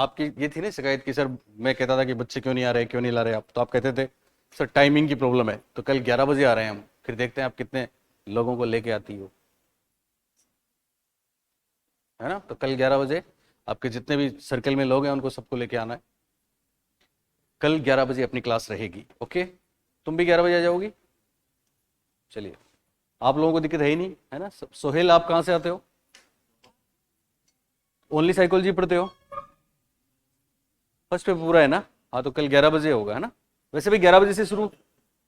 आपकी ये थी ना शिकायत की सर, मैं कहता था कि बच्चे क्यों नहीं आ रहे, क्यों नहीं ला रहे आप, तो आप कहते थे सर टाइमिंग की प्रॉब्लम है। तो कल 11 बजे आ रहे हैं हम, फिर देखते हैं आप कितने लोगों को लेके आती हो, है ना। तो कल 11 बजे आपके जितने भी सर्कल में लोग हैं उनको सबको लेके आना है। कल 11 बजे अपनी क्लास रहेगी, ओके। तुम भी 11 बजे आ जाओगी। चलिए, आप लोगों को दिक्कत है ही नहीं, है ना। सोहेल आप कहाँ से आते हो? ओनली साइकोलॉजी पढ़ते हो? फर्स्ट पेपर पूरा है ना? हाँ, तो कल 11 बजे होगा, है ना। वैसे भी 11 बजे से शुरू,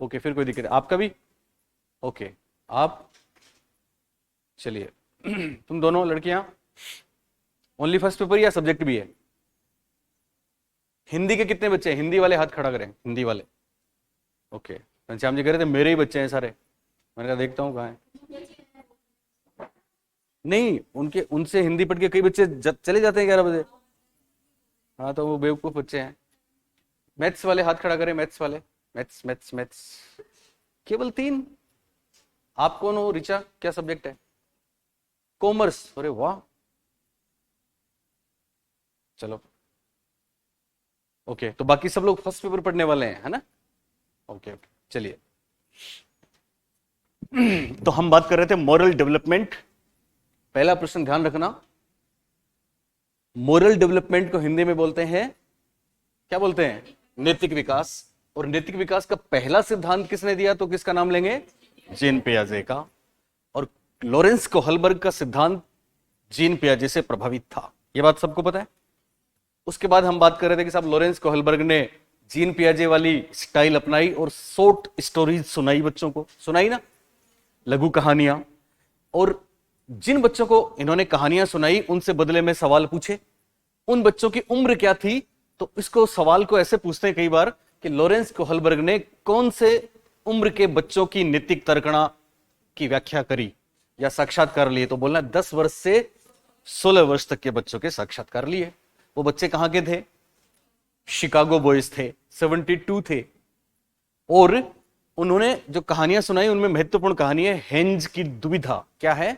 ओके, फिर कोई दिक्कत है आपका भी, ओके। आप चलिए तुम दोनों लड़कियां ओनली फर्स्ट पेपर या सब्जेक्ट भी है? हिंदी के कितने बच्चे हैं? हिंदी वाले हाथ खड़ा करें, हिंदी वाले। ओके, घनश्याम जी कह रहे थे मेरे ही बच्चे हैं सारे। मैंने कहा देखता हूँ कहाँ है। नहीं, उनके उनसे हिंदी पढ़ के कई बच्चे चले जाते हैं 11 बजे। हाँ, तो वो बेवकूफ बच्चे हैं। मैथ्स वाले हाथ खड़ा करें, मैथ्स वाले। मैथ्स मैथ्स मैथ्स, केवल 3। आप कौन हो रिचा, क्या सब्जेक्ट है? कॉमर्स, अरे वाह, चलो ओके। तो बाकी सब लोग फर्स्ट पेपर पढ़ने वाले हैं, है ना। ओके ओके, चलिए तो हम बात कर रहे थे मोरल डेवलपमेंट। पहला प्रश्न ध्यान रखना, मोरल डेवलपमेंट को हिंदी में बोलते हैं, क्या बोलते हैं? नैतिक विकास। और नैतिक विकास का पहला सिद्धांत किसने दिया, तो किसका नाम लेंगे? जीन पियाजे का। और लॉरेंस कोहलबर्ग का सिद्धांत जीन पियाजे से प्रभावित था, यह बात सबको पता है। उसके बाद हम बात कर रहे थे कि साहब लॉरेंस कोहलबर्ग ने जीन पियाजे वाली स्टाइल अपनाई और शॉर्ट स्टोरीज सुनाई, बच्चों को सुनाई ना, लघु कहानियां। और जिन बच्चों को इन्होंने कहानियां सुनाई उनसे बदले में सवाल पूछे। उन बच्चों की उम्र क्या थी, तो इसको सवाल को ऐसे पूछते हैं कई बार कि लॉरेंस कोहलबर्ग ने कौन से उम्र के बच्चों की नैतिक तर्कणा की व्याख्या करी या साक्षात्कार लिए, तो बोलना 10 वर्ष से 16 वर्ष तक के बच्चों के साक्षात्कार लिए। वो बच्चे कहां के थे? शिकागो बॉयज थे, 72 थे। और उन्होंने जो कहानियां सुनाई उनमें महत्वपूर्ण कहानी है हेंज की दुविधा। क्या है?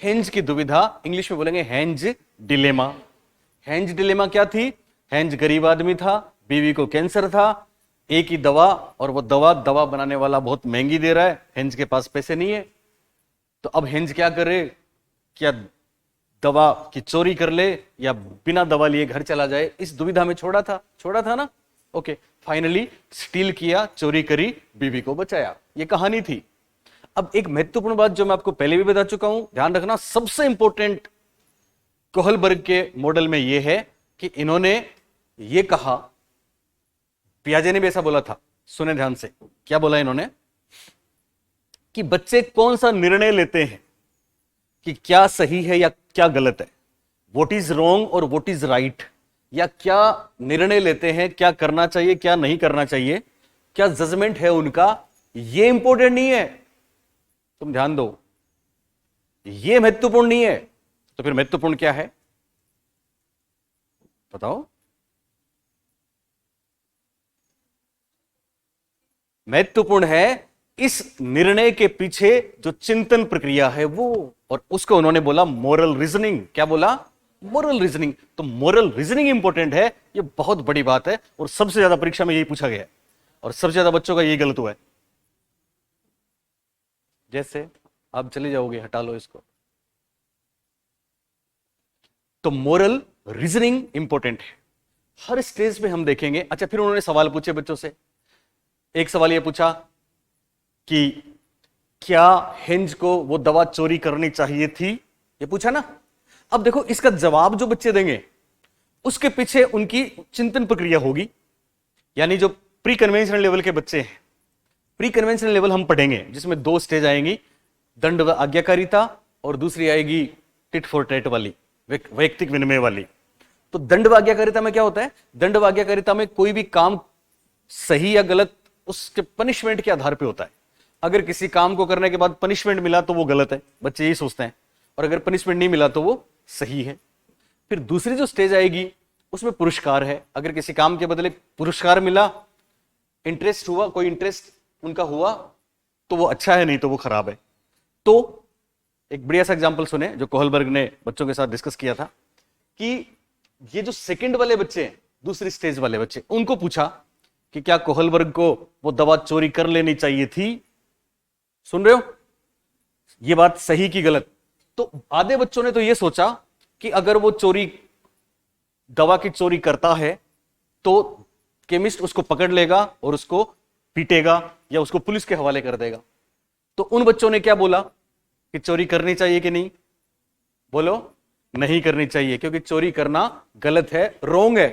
हेंज की दुविधा, इंग्लिश में बोलेंगे हेंज डिलेमा। हेंज डिलेमा क्या थी? हेंज गरीब आदमी था, बीवी को कैंसर था, एक ही दवा, और वो दवा बनाने वाला बहुत महंगी दे रहा है, हेंज के पास पैसे नहीं है। तो अब हेंज क्या करे, क्या दवा की चोरी कर ले या बिना दवा लिए घर चला जाए, इस दुविधा में छोड़ा था ना। ओके, फाइनली स्टील किया, चोरी करी, बीवी को बचाया, ये कहानी थी। अब एक महत्वपूर्ण बात जो मैं आपको पहले भी बता चुका हूं, ध्यान रखना, सबसे इंपॉर्टेंट कोहलबर्ग के मॉडल में यह है कि इन्होंने ये कहा, पियाजे ने भी ऐसा बोला था, सुने ध्यान से, क्या बोला इन्होंने कि बच्चे कौन सा निर्णय लेते हैं कि क्या सही है या क्या गलत है, व्हाट इज रॉन्ग और व्हाट इज राइट, या क्या निर्णय लेते हैं, क्या करना चाहिए क्या नहीं करना चाहिए, क्या जजमेंट है उनका, ये इंपॉर्टेंट नहीं है। तुम ध्यान दो, ये महत्वपूर्ण नहीं है, तो फिर महत्वपूर्ण क्या है बताओ? महत्वपूर्ण है इस निर्णय के पीछे जो चिंतन प्रक्रिया है वो, और उसको उन्होंने बोला मोरल रीजनिंग। क्या बोला? Moral reasoning. तो मोरल रीजनिंग इंपॉर्टेंट है, ये बहुत बड़ी बात है, और सबसे ज्यादा परीक्षा में यही पूछा गया है, और सबसे ज्यादा बच्चों का यही गलत हुआ है। जैसे आप चले जाओगे, हटा लो इसको। तो मोरल रीजनिंग इंपॉर्टेंट है, हर स्टेज पे हम देखेंगे। अच्छा, फिर उन्होंने सवाल पूछे बच्चों से। एक सवाल यह पूछा कि क्या हेंज को वो दवा चोरी करनी चाहिए थी, ये पूछा ना। अब देखो, इसका जवाब जो बच्चे देंगे उसके पीछे उनकी चिंतन प्रक्रिया होगी। यानी जो प्री कन्वेंशनल लेवल के बच्चे हैं, प्री कन्वेंशनल लेवल हम पढ़ेंगे जिसमें 2 स्टेज आएंगी, दंड व आज्ञाकारिता, और दूसरी आएगी टिट फॉर टैट वाली, वैयक्तिक विनिमय वाली। तो दंड व आज्ञाकारिता में क्या होता है? दंड व आज्ञाकारिता में कोई भी काम सही या गलत उसके पनिशमेंट के आधार पे होता है। अगर किसी काम को करने के बाद पनिशमेंट मिला तो वो गलत है, बच्चे यही सोचते हैं, और अगर पनिशमेंट नहीं मिला तो वो सही है। फिर दूसरी जो स्टेज आएगी उसमें पुरस्कार है। अगर किसी काम के बदले पुरस्कार मिला, इंटरेस्ट हुआ, कोई इंटरेस्ट उनका हुआ, तो वो अच्छा है, नहीं तो वो खराब है। तो एक बढ़िया सा एग्जांपल सुने जो कोहलबर्ग ने बच्चों के साथ डिस्कस किया था कि ये जो सेकंड वाले बच्चे हैं, दूसरी स्टेज वाले बच्चे, उनको पूछा कि क्या कोहलबर्ग को वो दवा चोरी कर लेनी चाहिए थी। सुन रहे हो, ये बात सही की गलत? तो आधे बच्चों ने तो ये सोचा कि अगर वो दवा की चोरी करता है तो केमिस्ट उसको पकड़ लेगा और उसको पीटेगा या उसको पुलिस के हवाले कर देगा। तो उन बच्चों ने क्या बोला कि चोरी करनी चाहिए कि नहीं? बोलो, नहीं करनी चाहिए, क्योंकि चोरी करना गलत है, रोंग है।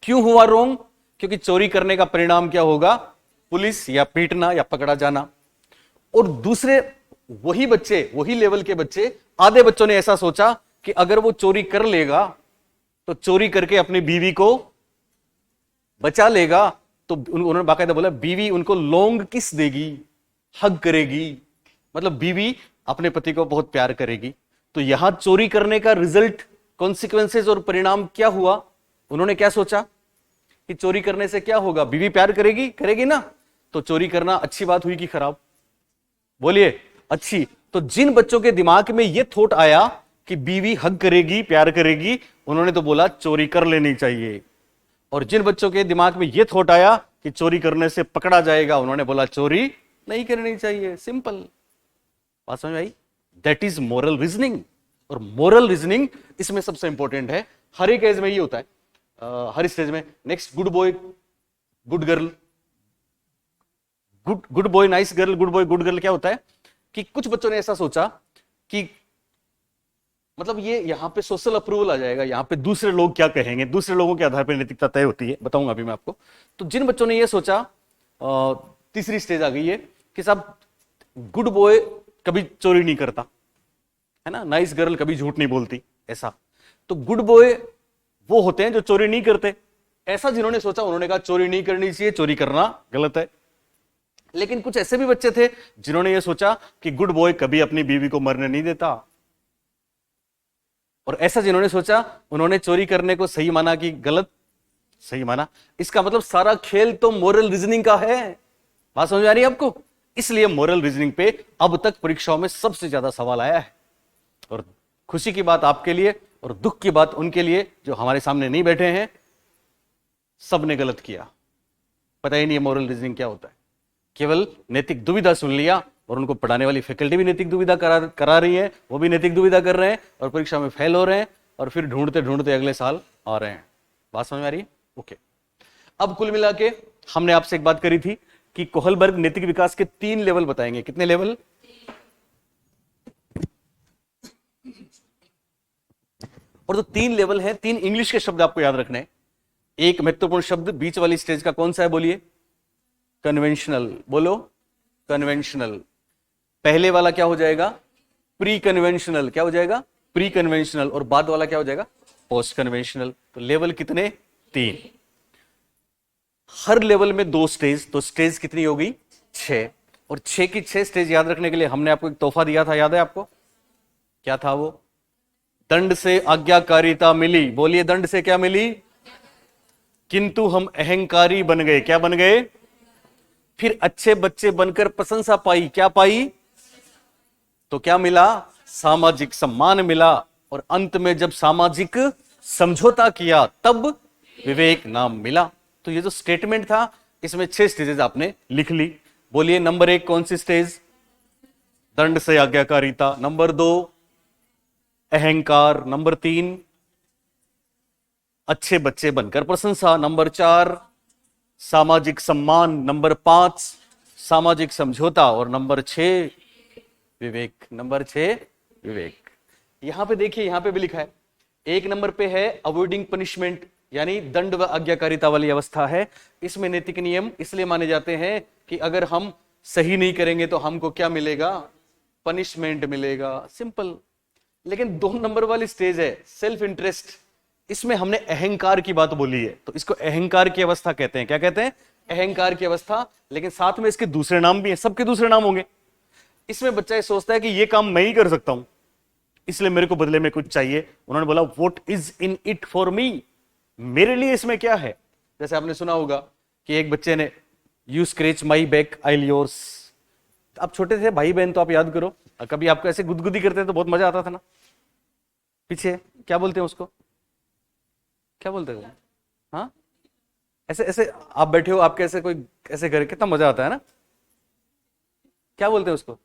क्यों हुआ रोंग? क्योंकि चोरी करने का परिणाम क्या होगा? पुलिस या पीटना या पकड़ा जाना। और दूसरे वही बच्चे, वही लेवल के बच्चे, आधे बच्चों ने ऐसा सोचा कि अगर वो चोरी कर लेगा तो चोरी करके अपनी बीवी को बचा लेगा। तो उन्होंने बाकायदा बोला बीवी उनको लॉन्ग किस देगी, हग करेगी, मतलब बीवी अपने पति को बहुत प्यार करेगी। तो यहां चोरी करने का रिजल्ट, कॉन्सिक्वेंसेज और परिणाम क्या हुआ? उन्होंने क्या सोचा कि चोरी करने से क्या होगा? बीवी प्यार करेगी ना। तो चोरी करना अच्छी बात हुई कि खराब? बोलिए, अच्छी। तो जिन बच्चों के दिमाग में यह थॉट आया कि बीवी हग करेगी, प्यार करेगी, उन्होंने तो बोला चोरी कर लेनी चाहिए। और जिन बच्चों के दिमाग में यह थॉट आया कि चोरी करने से पकड़ा जाएगा, उन्होंने बोला चोरी नहीं करनी चाहिए। सिंपल बात समझ आई? That is moral reasoning. और मोरल रीजनिंग इसमें सबसे इंपॉर्टेंट है। हर एक एज में ये होता है, हर स्टेज में। Next, good boy good girl, good boy nice girl, good boy good girl. क्या होता है कि कुछ बच्चों ने ऐसा सोचा कि मतलब ये यहां पे सोशल अप्रूवल आ जाएगा, यहां पे दूसरे लोग क्या कहेंगे, दूसरे लोगों के आधार पर नैतिकता तय होती है। बताऊंगा अभी मैं आपको। तो जिन बच्चों ने ये सोचा, तीसरी स्टेज आ गई है कि साहब गुड बॉय कभी चोरी नहीं करता, है ना, नाइस गर्ल कभी झूठ नहीं बोलती, ऐसा। तो गुड बॉय वो होते हैं जो चोरी नहीं करते। ऐसा जिन्होंने सोचा, उन्होंने कहा चोरी नहीं करनी चाहिए, चोरी करना गलत है। लेकिन कुछ ऐसे भी बच्चे थे जिन्होंने ये सोचा कि गुड बॉय कभी अपनी बीवी को मरने नहीं देता। और ऐसा जिन्होंने सोचा, उन्होंने चोरी करने को सही माना कि गलत? सही माना। इसका मतलब सारा खेल तो मोरल रीजनिंग का है। बात समझ आ रही है आपको? इसलिए मोरल रीजनिंग पे अब तक परीक्षाओं में सबसे ज्यादा सवाल आया है। और खुशी की बात आपके लिए और दुख की बात उनके लिए जो हमारे सामने नहीं बैठे हैं, सबने गलत किया। पता ही नहीं है मोरल रीजनिंग क्या होता है। केवल नैतिक दुविधा सुन लिया, और उनको पढ़ाने वाली फैकल्टी भी नैतिक दुविधा करा रही है, वो भी नैतिक दुविधा कर रहे हैं और परीक्षा में फेल हो रहे हैं, और फिर ढूंढते ढूंढते अगले साल आ रहे हैं। बात समझ में आ रही है? ओके। अब कुल मिला के हमने आपसे एक बात करी थी कि कोहलबर्ग नैतिक विकास के 3 लेवल बताएंगे। कितने लेवल? और जो 3 लेवल हैं, 3 इंग्लिश के शब्द आपको याद रखने हैं। एक महत्वपूर्ण शब्द बीच वाली स्टेज का कौन सा है? बोलिए, कन्वेंशनल। बोलो, कन्वेंशनल। पहले वाला क्या हो जाएगा? Pre conventional. क्या हो जाएगा? Pre conventional. और बाद वाला क्या हो जाएगा? Post conventional. तो लेवल कितने? 3। हर लेवल में 2 स्टेज, तो स्टेज कितनी होगी? 6। और 6 की 6 स्टेज याद रखने के लिए हमने आपको एक तोहफा दिया था, याद है आपको? क्या था वो? दंड से आज्ञाकारिता मिली। बोलिए, दंड से क्या मिली? किंतु हम अहंकारी बन गए। क्या बन गए? फिर अच्छे बच्चे बनकर प्रशंसा पाई। क्या पाई? तो क्या मिला? सामाजिक सम्मान मिला। और अंत में जब सामाजिक समझौता किया तब विवेक नाम मिला। तो ये जो स्टेटमेंट था, इसमें 6 स्टेजेस आपने लिख ली। बोलिए, नंबर 1 कौन सी स्टेज? दंड से आज्ञाकारिता। नंबर 2 अहंकार। नंबर 3 अच्छे बच्चे बनकर प्रशंसा। नंबर 4 सामाजिक सम्मान। नंबर 5 सामाजिक समझौता। और नंबर 6 विवेक। नंबर 6 विवेक। यहां पे देखिए, यहां पे भी लिखा है। 1 नंबर पे है अवॉइडिंग पनिशमेंट, यानी दंड व आज्ञाकारिता वाली अवस्था है। इसमें नैतिक नियम इसलिए माने जाते हैं कि अगर हम सही नहीं करेंगे तो हमको क्या मिलेगा? पनिशमेंट मिलेगा। सिंपल। लेकिन 2 नंबर वाली स्टेज है सेल्फ इंटरेस्ट। इसमें हमने अहंकार की बात बोली है, तो इसको अहंकार की अवस्था कहते हैं। क्या कहते हैं? अहंकार की अवस्था। लेकिन साथ में इसके दूसरे नाम भी हैं, सबके दूसरे नाम होंगे। इसमें बच्चा ये सोचता है कि ये काम मैं ही कर सकता हूं, इसलिए मेरे को बदले में कुछ चाहिए। उन्होंने बोला what is in it for me, मेरे लिए इसमें क्या है? जैसे आपने सुना होगा कि एक बच्चे ने you scratch my back I yours. आप छोटे थे भाई बहन, तो आप याद करो, कभी आपको ऐसे गुदगुदी करते हैं तो बहुत मजा आता था ना। पीछे क्या बोलते हैं उसको? क्या बोलते हो? हाँ, ऐसे ऐसे आप बैठे हो, आपके ऐसे कोई ऐसे करे, कितना मजा आता है ना। क्या बोलते हैं उसको?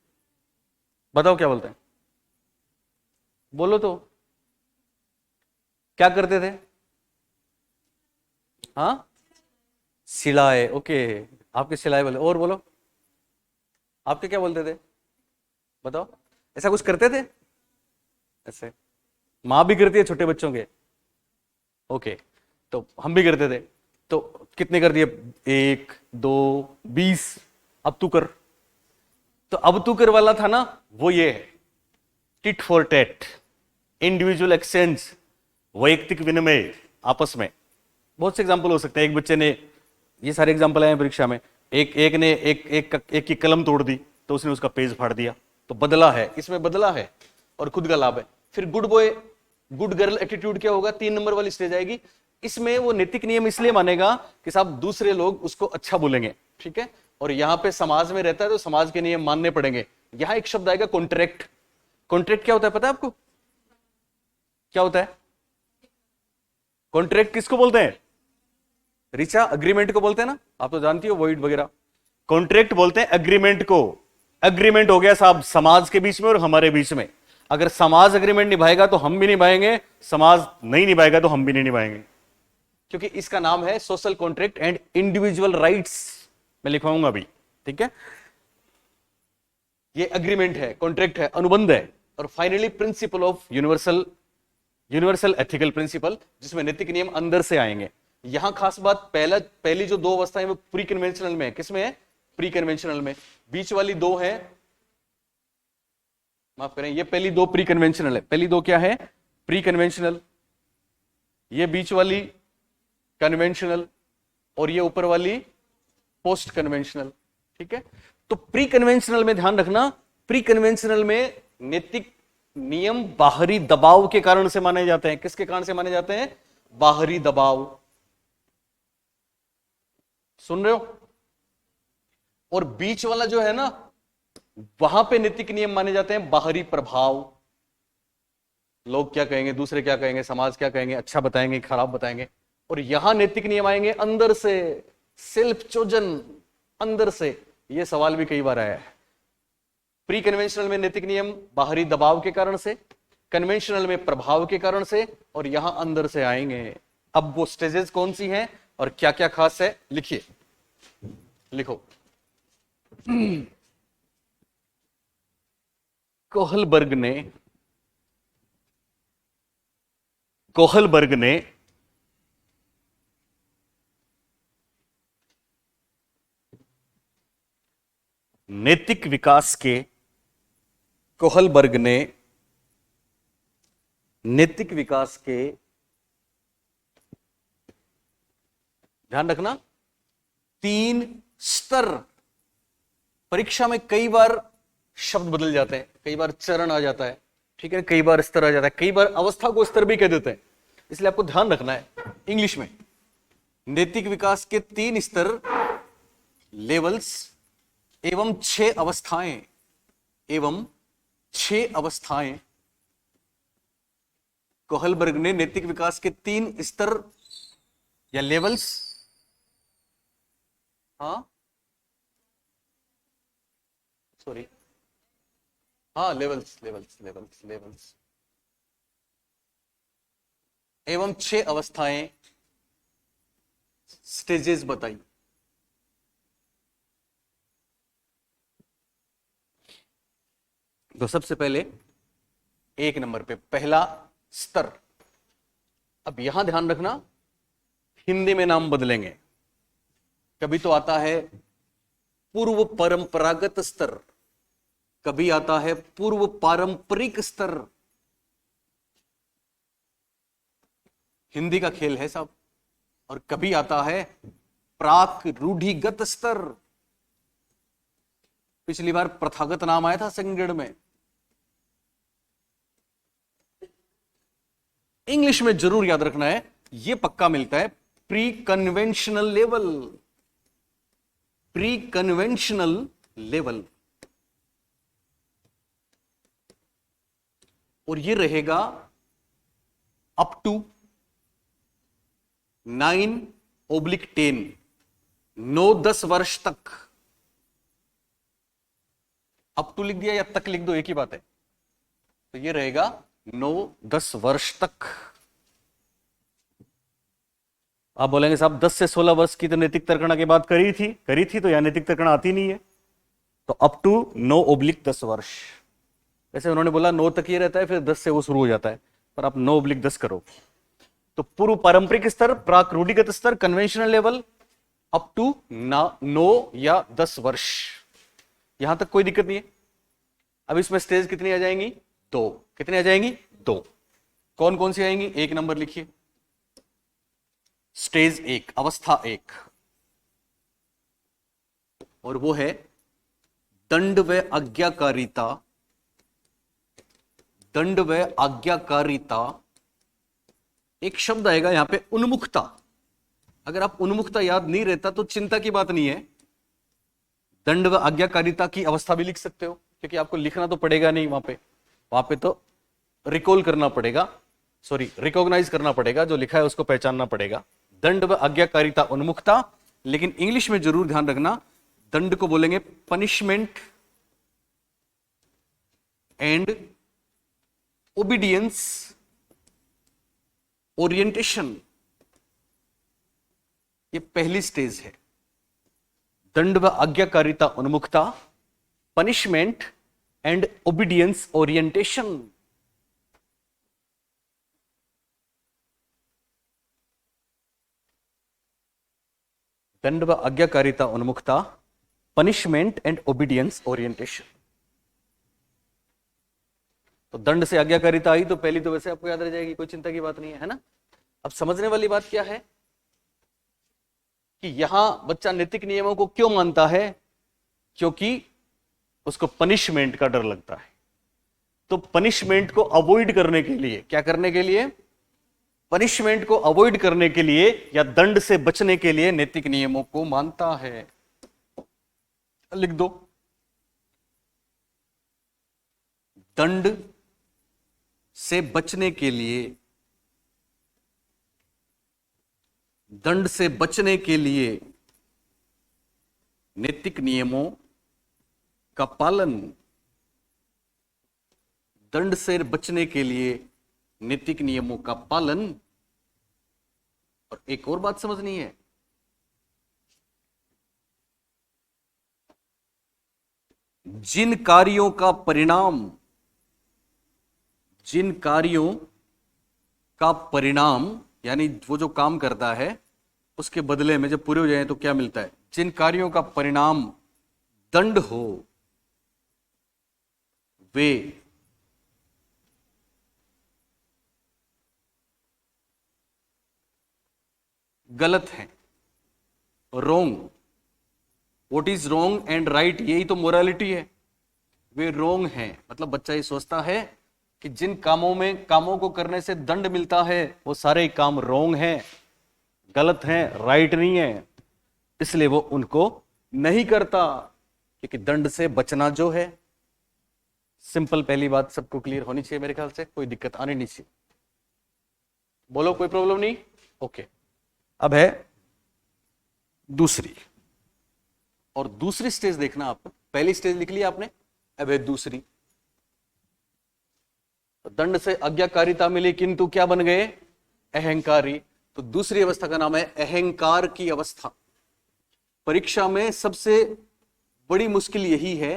बताओ क्या बोलते हैं, बोलो तो। क्या करते थे? हाँ, सिलाए, ओके। आपके सिलाए बोले, और बोलो, आपके क्या बोलते थे? बताओ, ऐसा कुछ करते थे ऐसे? माँ भी करती है छोटे बच्चों के, ओके। तो हम भी करते थे। तो कितने कर दिए? 1 2 20। अब तू कर। तो अब तू कर वाला था ना, वो ये है, tit for tat, individual exchange, वैयक्तिक विनिमय आपस में। बहुत से एग्जाम्पल हो सकते हैं। एक बच्चे ने, ये सारे एग्जाम्पल आए हैं परीक्षा में, एक ने एक की कलम तोड़ दी, तो उसने उसका पेज फाड़ दिया, तो बदला है, इसमें बदला है और खुद का लाभ है। फिर good boy good girl attitude क्या होगा? 3 नंबर वाली स्टेज आएगी। इसमें वो नैतिक नियम इसलिए मानेगा कि साहब दूसरे लोग उसको अच्छा बोलेंगे, ठीक है, और यहां पे समाज में रहता है तो समाज के नियम मानने पड़ेंगे। यहां एक शब्द आएगा कॉन्ट्रैक्ट। कॉन्ट्रैक्ट क्या होता है पता है आपको? क्या होता है कॉन्ट्रैक्ट? किसको बोलते हैं? रिचा, अग्रीमेंट को बोलते हैं ना, आप तो जानती हो, वॉइड वगैरह। कॉन्ट्रैक्ट बोलते हैं एग्रीमेंट को। एग्रीमेंट हो गया साहब समाज के बीच में और हमारे बीच में। अगर समाज एग्रीमेंट निभाएगा तो हम भी निभाएंगे, समाज नहीं निभाएगा तो हम भी नहीं निभाएंगे, क्योंकि इसका नाम है social contract and individual rights. मैं लिखवाऊंगा अभी, ठीक है। ये एग्रीमेंट है, कॉन्ट्रैक्ट है, अनुबंध है। और finally principle of universal ethical principle, जिसमें नैतिक नियम अंदर से आएंगे। यहां खास बात, पहली जो 2 अवस्थाएं वो प्री कन्वेंशनल में है। किसमें है? प्री कन्वेंशनल में। बीच वाली 2 है, माफ करें, ये पहली 2 प्री कन्वेंशनल है। पहली 2 क्या है? Pre conventional. ये बीच वाली कन्वेंशनल, और ये ऊपर वाली पोस्ट कन्वेंशनल, ठीक है। तो प्री कन्वेंशनल में ध्यान रखना, प्री कन्वेंशनल में नैतिक नियम बाहरी दबाव के कारण से माने जाते हैं। किसके कारण से माने जाते हैं? बाहरी दबाव। सुन रहे हो? और बीच वाला जो है ना, वहां पे नैतिक नियम माने जाते हैं बाहरी प्रभाव। लोग क्या कहेंगे, दूसरे क्या कहेंगे, समाज क्या कहेंगे, अच्छा बताएंगे खराब बताएंगे। और यहां नैतिक नियम आएंगे अंदर से, सेल्फ चोजन, अंदर से। यह सवाल भी कई बार आया है। प्री कन्वेंशनल में नैतिक नियम बाहरी दबाव के कारण से, कन्वेंशनल में प्रभाव के कारण से, और यहां अंदर से आएंगे। अब वो स्टेजेस कौन सी हैं और क्या क्या खास है, लिखिए, लिखो। कोहलबर्ग ने नैतिक विकास के कोहलबर्ग ने नैतिक विकास के, ध्यान रखना, 3 स्तर। परीक्षा में कई बार शब्द बदल जाते हैं, कई बार चरण आ जाता है, ठीक है, कई बार स्तर आ जाता है, कई बार अवस्था को स्तर भी कह देते हैं, इसलिए आपको ध्यान रखना है इंग्लिश में। नैतिक विकास के 3 स्तर, लेवल्स, एवं 6 अवस्थाएं, एवं 6 अवस्थाएं। कोहलबर्ग ने नैतिक विकास के 3 स्तर या लेवल्स, हाँ सॉरी, हाँ लेवल्स लेवल्स लेवल्स लेवल्स, एवं 6 अवस्थाएं, स्टेजेस बताई। तो सबसे पहले 1 नंबर पे पहला स्तर। अब यहां ध्यान रखना, हिंदी में नाम बदलेंगे। कभी तो आता है पूर्व परंपरागत स्तर, कभी आता है पूर्व पारंपरिक स्तर। हिंदी का खेल है साहब। और कभी आता है प्राक रूढ़िगत स्तर। पिछली बार प्रथागत नाम आया था सेकंड में। इंग्लिश में जरूर याद रखना है, यह पक्का मिलता है, pre conventional level, pre conventional level. और ये रहेगा अप टू 9/10, 9-10 वर्ष तक। अप टू लिख दिया या तक लिख दो, एक ही बात है। तो ये रहेगा 9-10 वर्ष तक। आप बोलेंगे साहब 10 से 16 वर्ष की तो नैतिक तर्कणा की बात करी थी, तो यहां नैतिक तर्कणा आती नहीं है। तो अप टू 9/10 वर्ष। वैसे उन्होंने बोला 9 तक ये रहता है, फिर 10 से वो शुरू हो जाता है, पर आप 9/10 करो। तो पूर्व पारंपरिक स्तर, प्राक रूढ़िगत स्तर, कन्वेंशनल लेवल, अप टू 9 या 10 वर्ष, यहां तक कोई दिक्कत नहीं है। अब इसमें स्टेज कितनी आ जाएंगी? 2। कितनी आ जाएंगी? 2। कौन कौन सी आएंगी? एक नंबर लिखिए, स्टेज 1, अवस्था 1, और वो है दंड व आज्ञाकारिता। दंड व आज्ञाकारिता। एक शब्द आएगा यहां पे, उन्मुखता। अगर आप उन्मुखता याद नहीं रहता तो चिंता की बात नहीं है, दंड व आज्ञाकारिता की अवस्था भी लिख सकते हो, क्योंकि आपको लिखना तो पड़ेगा नहीं वहां पे तो रिकॉल करना पड़ेगा, रिकॉग्नाइज करना पड़ेगा, जो लिखा है उसको पहचानना पड़ेगा। दंड व आज्ञाकारिता, उन्मुखता। लेकिन इंग्लिश में जरूर ध्यान रखना, दंड को बोलेंगे पनिशमेंट एंड ओबीडियंस ओरिएंटेशन। ये पहली स्टेज है, दंड व आज्ञाकारिता, उन्मुखता, पनिशमेंट एंड ओबीडियंस ओरिएंटेशन। दंड व आज्ञाकारिता, उन्मुखता, पनिशमेंट एंड ओबीडियंस ओरिएंटेशन। तो दंड से आज्ञाकारिता आई तो पहली तो वैसे आपको याद रह जाएगी, कोई चिंता की बात नहीं है ना। अब समझने वाली बात क्या है कि यहां बच्चा नैतिक नियमों को क्यों मानता है? क्योंकि उसको पनिशमेंट का डर लगता है। तो पनिशमेंट को अवॉइड करने के लिए, क्या करने के लिए? पनिशमेंट को अवॉइड करने के लिए या दंड से बचने के लिए नैतिक नियमों को मानता है। लिख दो, दंड से बचने के लिए, दंड से बचने के लिए नैतिक नियमों का पालन। दंड से बचने के लिए नैतिक नियमों का पालन। और एक और बात समझनी है, जिन कार्यों का परिणाम, जिन कार्यों का परिणाम यानी वो जो काम करता है उसके बदले में जब पूरे हो जाए तो क्या मिलता है? जिन कार्यों का परिणाम दंड हो वे गलत हैं, wrong. What is wrong and right, यही तो मोरालिटी है। वे रोंग हैं, मतलब बच्चा ये सोचता है कि जिन कामों को करने से दंड मिलता है वो सारे काम रोंग हैं, गलत हैं, राइट नहीं है, इसलिए वो उनको नहीं करता, क्योंकि दंड से बचना जो है। सिंपल, पहली बात सबको क्लियर होनी चाहिए मेरे ख्याल से, कोई दिक्कत आनी नहीं चाहिए। बोलो, कोई प्रॉब्लम नहीं? ओके। अब है दूसरी, और दूसरी स्टेज देखना आप। पहली स्टेज लिख ली आपने, अब है दूसरी। दंड से आज्ञाकारिता मिली किंतु क्या बन गए? अहंकारी। तो दूसरी अवस्था का नाम है अहंकार की अवस्था। परीक्षा में सबसे बड़ी मुश्किल यही है,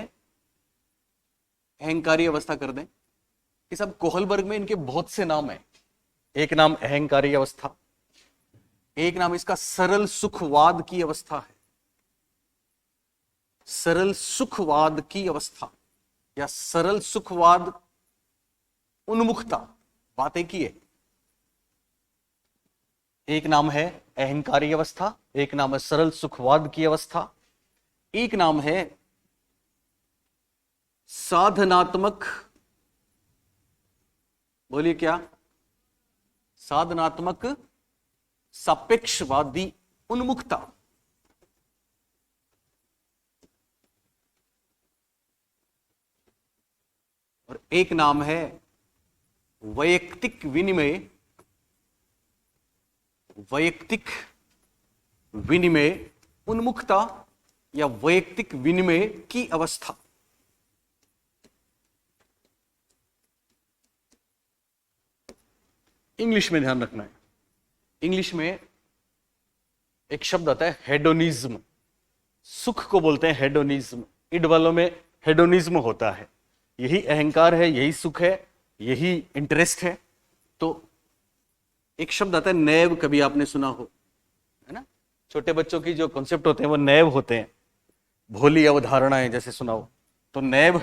अहंकारी अवस्था कर दें। कि सब कोहलबर्ग में इनके बहुत से नाम हैं। एक नाम अहंकारी अवस्था, एक नाम इसका सरल सुखवाद की अवस्था है। सरल सुखवाद की अवस्था या सरल सुखवाद उन्मुखता, बात एक ही है। एक नाम है अहंकारी अवस्था, एक नाम है सरल सुखवाद की अवस्था, एक नाम है साधनात्मक, बोलिए क्या? साधनात्मक सापेक्षवादी उन्मुखता। और एक नाम है वैयक्तिक विनिमय वैयक्तिक विनिमय उन्मुखता या वैयक्तिक विनिमय की अवस्था। इंग्लिश में ध्यान रखना है, इंग्लिश में एक शब्द आता है हेडोनिज्म। सुख को बोलते हैं हेडोनिज्म। इड वालों में हेडोनिज्म होता है, यही अहंकार है, यही सुख है, यही इंटरेस्ट है। तो एक शब्द आता है नैव, कभी आपने सुना हो, है ना? छोटे बच्चों की जो कॉन्सेप्ट होते हैं वो नैव होते हैं, भोली अवधारणाएं जैसे सुना हो। तो नैव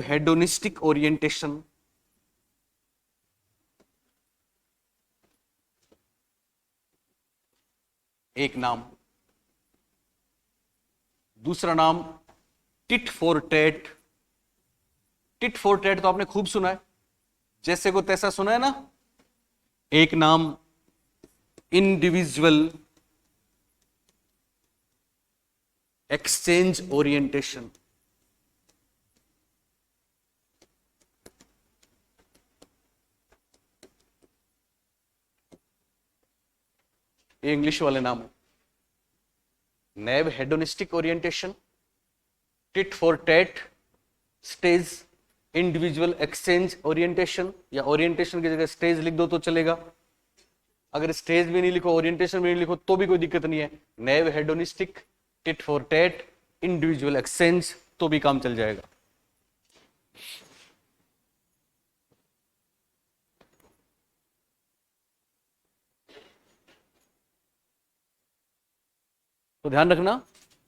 हेडोनिस्टिक ओरिएंटेशन, एक नाम। दूसरा नाम tit for TET. Tit for TET तो आपने खूब सुना है, जैसे को तैसा सुना है ना। एक नाम इंडिविजुअल एक्सचेंज ओरिएंटेशन। ये इंग्लिश वाले नाम है। Naive hedonistic orientation, tit for tat, stage individual exchange orientation, या ओरिएंटेशन की जगह स्टेज लिख दो तो चलेगा। अगर स्टेज भी नहीं लिखो, ओरिएंटेशन भी नहीं लिखो तो भी कोई दिक्कत नहीं है। Naive hedonistic, tit for tat, individual exchange, तो भी काम चल जाएगा। तो ध्यान रखना,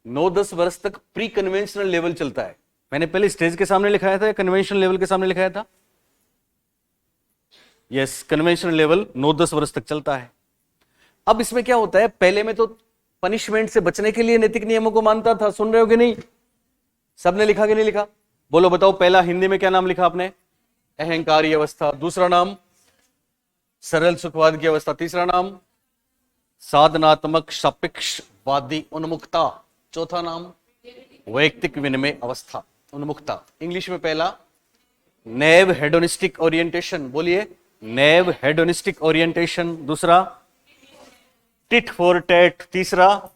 9-10 वर्ष तक प्री कन्वेंशनल लेवल चलता है। मैंने पहले स्टेज के सामने लिखाया था या कन्वेंशनल लेवल के सामने लिखाया था? यस, कन्वेंशनल लेवल 9-10 वर्ष तक चलता है। अब इसमें क्या होता है, पहले में तो पनिशमेंट से बचने के लिए नैतिक नियमों को मानता था। सुन रहे हो कि नहीं? सबने लिखा कि नहीं लिखा? बोलो बताओ, पहला हिंदी में क्या नाम लिखा आपने? अहंकारी अवस्था। दूसरा नाम सरल सुखवाद की अवस्था। तीसरा नाम साधनात्मक सापेक्षवादी उन्मुखता। चौथा नाम वैयक्तिक विनिमय अवस्था उन्मुखता। इंग्लिश में पहला नैव हेडोनिस्टिक ओरिएंटेशन, बोलिए नैव हेडोनिस्टिक ओरिएंटेशन। दूसरा टिट फॉर टैट। तीसरा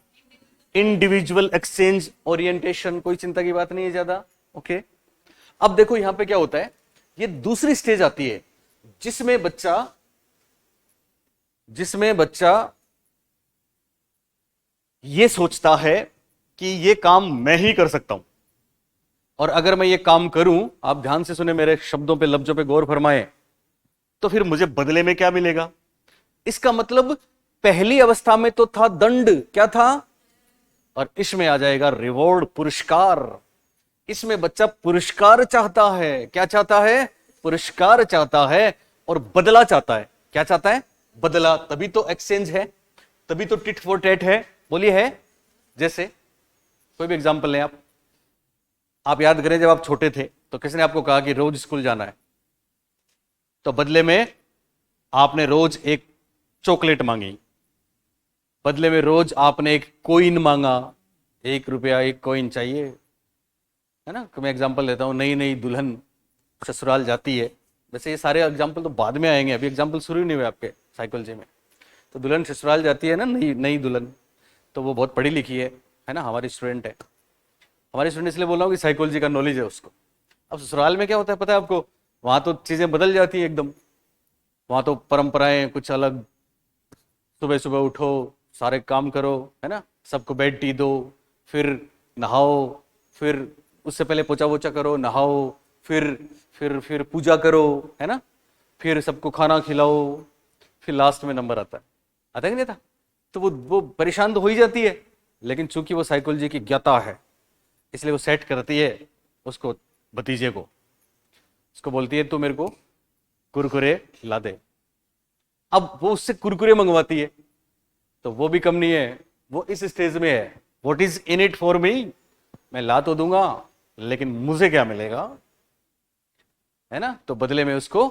इंडिविजुअल एक्सचेंज ओरिएंटेशन। कोई चिंता की बात नहीं है ज्यादा, ओके। अब देखो यहां पे क्या होता है, ये दूसरी स्टेज आती है जिसमें बच्चा ये सोचता है कि ये काम मैं ही कर सकता हूं, और अगर मैं ये काम करूं, आप ध्यान से सुने, मेरे शब्दों पे लफ्जों पे गौर फरमाएं, तो फिर मुझे बदले में क्या मिलेगा। इसका मतलब पहली अवस्था में तो था दंड, क्या था, और इसमें आ जाएगा रिवॉर्ड, पुरस्कार। इसमें बच्चा पुरस्कार चाहता है। क्या चाहता है? पुरस्कार चाहता है और बदला चाहता है। क्या चाहता है? बदला। तभी तो एक्सचेंज है, तभी तो टिट फॉर टैट है। बोलिए है। जैसे कोई भी एग्जांपल लें आप याद करें, जब आप छोटे थे तो किसने आपको कहा कि रोज स्कूल जाना है, तो बदले में आपने रोज एक चॉकलेट मांगी, बदले में रोज आपने एक कॉइन मांगा, 1 रुपया 1 कॉइन चाहिए, है ना। मैं एग्जांपल लेता हूं, नई नई दुल्हन ससुराल जाती है। वैसे ये सारे एग्जांपल तो बाद में आएंगे, अभी एग्जांपल शुरू नहीं हुए आपके साइकोलॉजी में। तो दुल्हन ससुराल जाती है ना, नई दुल्हन, तो वो बहुत पढ़ी लिखी है ना, हमारी स्टूडेंट है। हमारी स्टूडेंट इसलिए बोल रहा हूँ कि साइकोलॉजी का नॉलेज है उसको। अब ससुराल में क्या होता है पता है आपको? वहां तो चीजें बदल जाती हैं एकदम। वहां तो परंपराएं कुछ अलग, सुबह सुबह उठो, सारे काम करो, है ना, सबको बेड टी दो, फिर नहाओ, फिर उससे पहले पोछा वोछा करो, नहाओ, फिर पूजा करो, है ना, फिर सबको खाना खिलाओ, फिर लास्ट में नंबर आता है कि नहीं था? तो वो परेशान तो हो ही जाती है, लेकिन चूंकि वो साइकोलॉजी की ज्ञाता है, इसलिए वो सेट करती है उसको, भतीजे को, उसको बोलती है तू मेरे को कुरकुरे ला दे। अब वो उससे कुरकुरे मंगवाती है, तो वो भी कम नहीं है, वो इस स्टेज में है, what is in it for me, मैं ला तो दूंगा लेकिन मुझे क्या मिलेगा, है ना। तो बदले में उसको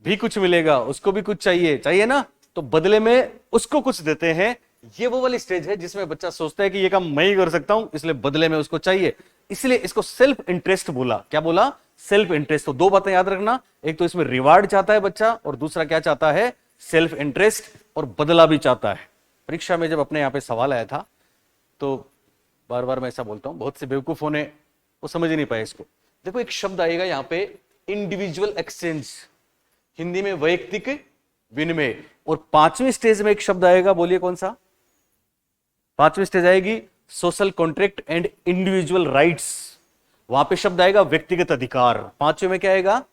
भी कुछ मिलेगा, उसको भी कुछ चाहिए ना, तो बदले में उसको कुछ देते हैं। ये वो वाली स्टेज है जिसमें बच्चा सोचता है कि ये काम मैं ही कर सकता हूं, इसलिए बदले में उसको चाहिए। इसलिए इसको सेल्फ इंटरेस्ट बोला। क्या बोला? Self interest. तो 2 बातें याद रखना, एक तो इसमें रिवार्ड चाहता है बच्चा, और दूसरा क्या चाहता है? सेल्फ इंटरेस्ट और बदला भी चाहता है। परीक्षा में जब अपने यहाँ पे सवाल आया था तो बार बार मैं ऐसा बोलता हूं, बहुत से बेवकूफों ने वो समझ ही नहीं पाया इसको। देखो एक शब्द आएगा यहाँ पे इंडिविजुअल एक्सचेंज, हिंदी में वैयक्तिक विनिमय, और पांचवें स्टेज में एक शब्द आएगा, बोलिए कौन सा? पांचवी स्टेज आएगी social contract and individual rights, वहां पे शब्द आएगा व्यक्तिगत अधिकार। पांचवे में क्या आएगा?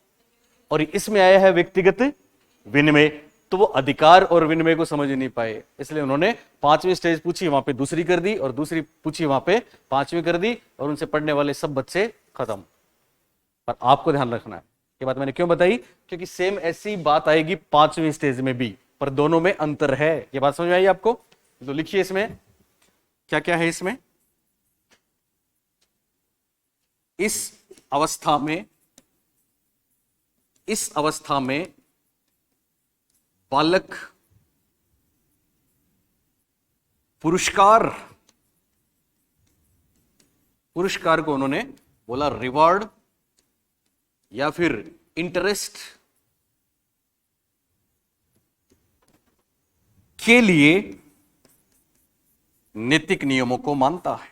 और इसमें आया है व्यक्तिगत विनिमय। तो वो अधिकार और विनिमय को समझ नहीं पाए, इसलिए उन्होंने पांचवी स्टेज पूछी वहां पे दूसरी कर दी, और दूसरी पूछी वहां पे पांचवी कर दी, और उनसे पढ़ने वाले सब बच्चे खत्म। पर आपको ध्यान रखना है, ये बात मैंने क्यों बताई? क्योंकि सेम ऐसी बात आएगी पांचवी स्टेज में भी, पर दोनों में अंतर है। ये बात समझ में आई आपको? तो लिखिए इसमें क्या क्या है। इसमें इस अवस्था में बालक पुरस्कार को उन्होंने बोला रिवॉर्ड या फिर इंटरेस्ट के लिए नैतिक नियमों को मानता है,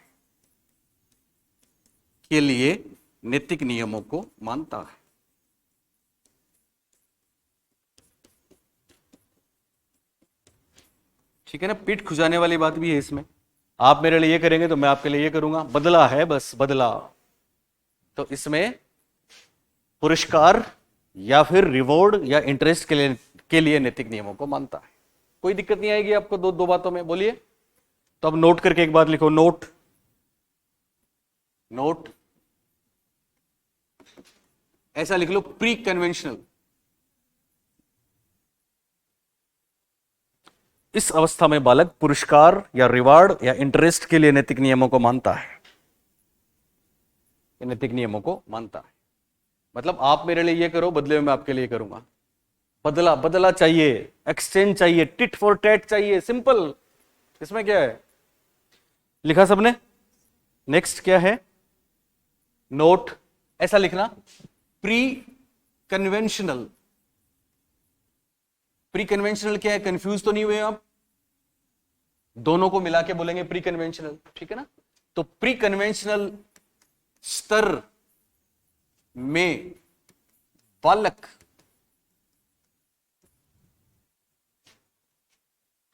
के लिए नैतिक नियमों को मानता है। ठीक है ना? पीठ खुजाने वाली बात भी है इसमें। आप मेरे लिए ये करेंगे तो मैं आपके लिए ये करूंगा, बदला है बस, बदला। तो इसमें पुरस्कार या फिर रिवॉर्ड या इंटरेस्ट के लिए नैतिक नियमों को मानता है। कोई दिक्कत नहीं आएगी आपको दो बातों में? बोलिए। तो अब नोट करके एक बात लिखो, नोट ऐसा लिख लो, प्री कन्वेंशनल। इस अवस्था में बालक पुरस्कार या रिवार्ड या इंटरेस्ट के लिए नैतिक नियमों को मानता है, नैतिक नियमों को मानता है। मतलब आप मेरे लिए ये करो, बदले में मैं आपके लिए करूंगा। बदला चाहिए, एक्सचेंज चाहिए, टिट फॉर टैट चाहिए, सिंपल। इसमें क्या है? लिखा सबने? नेक्स्ट क्या है? नोट ऐसा लिखना, प्री कन्वेंशनल। प्री कन्वेंशनल क्या है? कंफ्यूज तो नहीं हुए आप? दोनों को मिला के बोलेंगे प्री कन्वेंशनल, ठीक है ना? तो प्री कन्वेंशनल स्तर में बालक,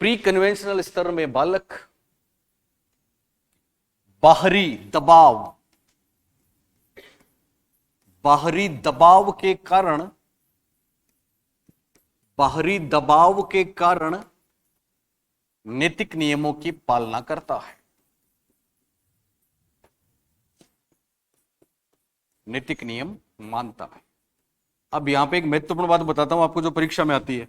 प्री कन्वेंशनल स्तर में बालक बाहरी दबाव के कारण नैतिक नियमों की पालना करता है, नैतिक नियम मानता है। अब यहां पे एक महत्वपूर्ण बात बताता हूं आपको, जो परीक्षा में आती है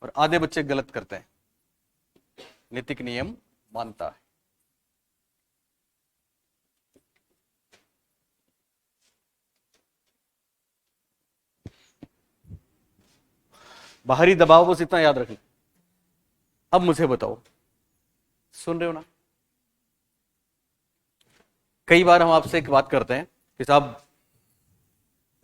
और आधे बच्चे गलत करते हैं। नैतिक नियम मानता है। बाहरी दबाव, बस इतना याद रखना। अब मुझे बताओ, सुन रहे हो ना? कई बार हम आपसे एक बात करते हैं कि साहब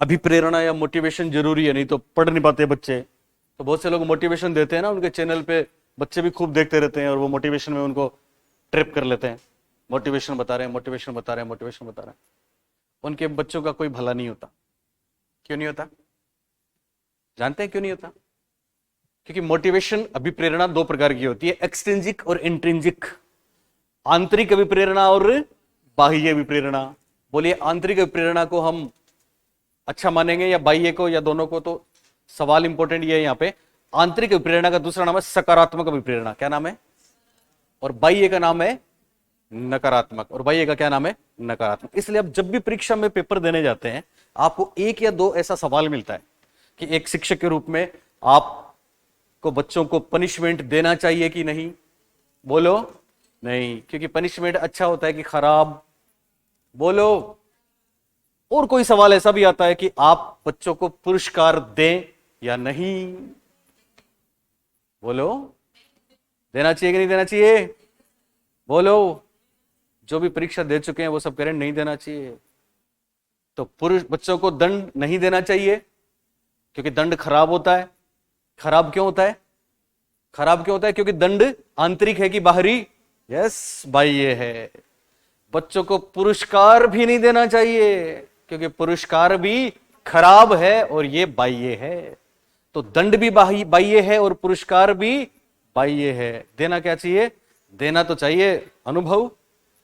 अभिप्रेरणा या मोटिवेशन जरूरी है, नहीं तो पढ़ नहीं पाते बच्चे। तो बहुत से लोग मोटिवेशन देते हैं ना, उनके चैनल पे बच्चे भी खूब देखते रहते हैं और वो मोटिवेशन में उनको ट्रिप कर लेते हैं। मोटिवेशन बता रहे हैं। उनके बच्चों का कोई भला नहीं होता। क्यों नहीं होता? जानते हैं क्यों नहीं होता? क्योंकि मोटिवेशन, अभिप्रेरणा दो प्रकार की होती है, एक्सट्रिंसिक और इंट्रिंसिक। आंतरिक अभिप्रेरणा और बाह्य अभिप्रेरणा। बोलिए, आंतरिक अभिप्रेरणा को हम अच्छा मानेंगे या बाह्य को, या दोनों को? तो सवाल इंपॉर्टेंट ये है यहाँ पे। आंतरिक अभिप्रेरणा का दूसरा नाम है सकारात्मक अभिप्रेरणा। क्या नाम है? और बाह्य का नाम है नकारात्मक। और बाह्य का क्या नाम है? नकारात्मक। इसलिए अब जब भी परीक्षा में पेपर देने जाते हैं, आपको एक या दो ऐसा सवाल मिलता है कि एक शिक्षक के रूप में आपको बच्चों को पनिशमेंट देना चाहिए कि नहीं? बोलो नहीं, क्योंकि पनिशमेंट अच्छा होता है कि खराब? बोलो। और कोई सवाल ऐसा भी आता है कि आप बच्चों को पुरस्कार दें या नहीं? बोलो, देना चाहिए कि नहीं देना चाहिए? बोलो। जो भी परीक्षा दे चुके हैं वो सब कह रहे हैं नहीं देना चाहिए। तो बच्चों को दंड नहीं देना चाहिए, क्योंकि दंड खराब होता है। खराब क्यों होता है? खराब क्यों होता है? क्योंकि दंड आंतरिक है कि बाहरी? यस, बाह्य है। बच्चों को पुरस्कार भी नहीं देना चाहिए, क्योंकि पुरस्कार भी खराब है और ये बाह्य है। तो दंड भी बाह्य है और पुरस्कार भी बाह्य है। देना क्या चाहिए? देना तो चाहिए अनुभव,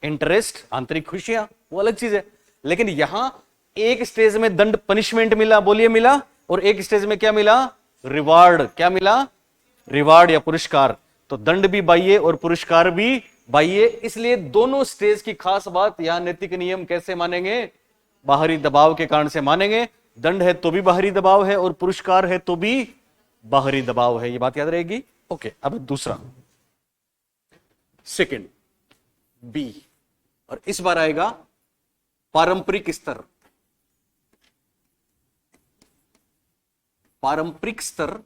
इंटरेस्ट, आंतरिक खुशियां, वो अलग चीज है। लेकिन यहां एक स्टेज में दंड पनिशमेंट मिला, बोलिए मिला, और एक स्टेज में क्या मिला? रिवार्ड। क्या मिला? रिवार्ड या पुरस्कार। तो दंड भी बाह्य और पुरस्कार भी बाह्य, इसलिए दोनों स्टेज की खास बात यहां नैतिक नियम कैसे मानेंगे? बाहरी दबाव के कारण से मानेंगे। दंड है तो भी बाहरी दबाव है और पुरस्कार है तो भी बाहरी दबाव है, ये बात याद रहेगी। ओके, अब दूसरा, सेकंड, बी, और इस बार आएगा पारंपरिक स्तर। पारंपरिक स्तर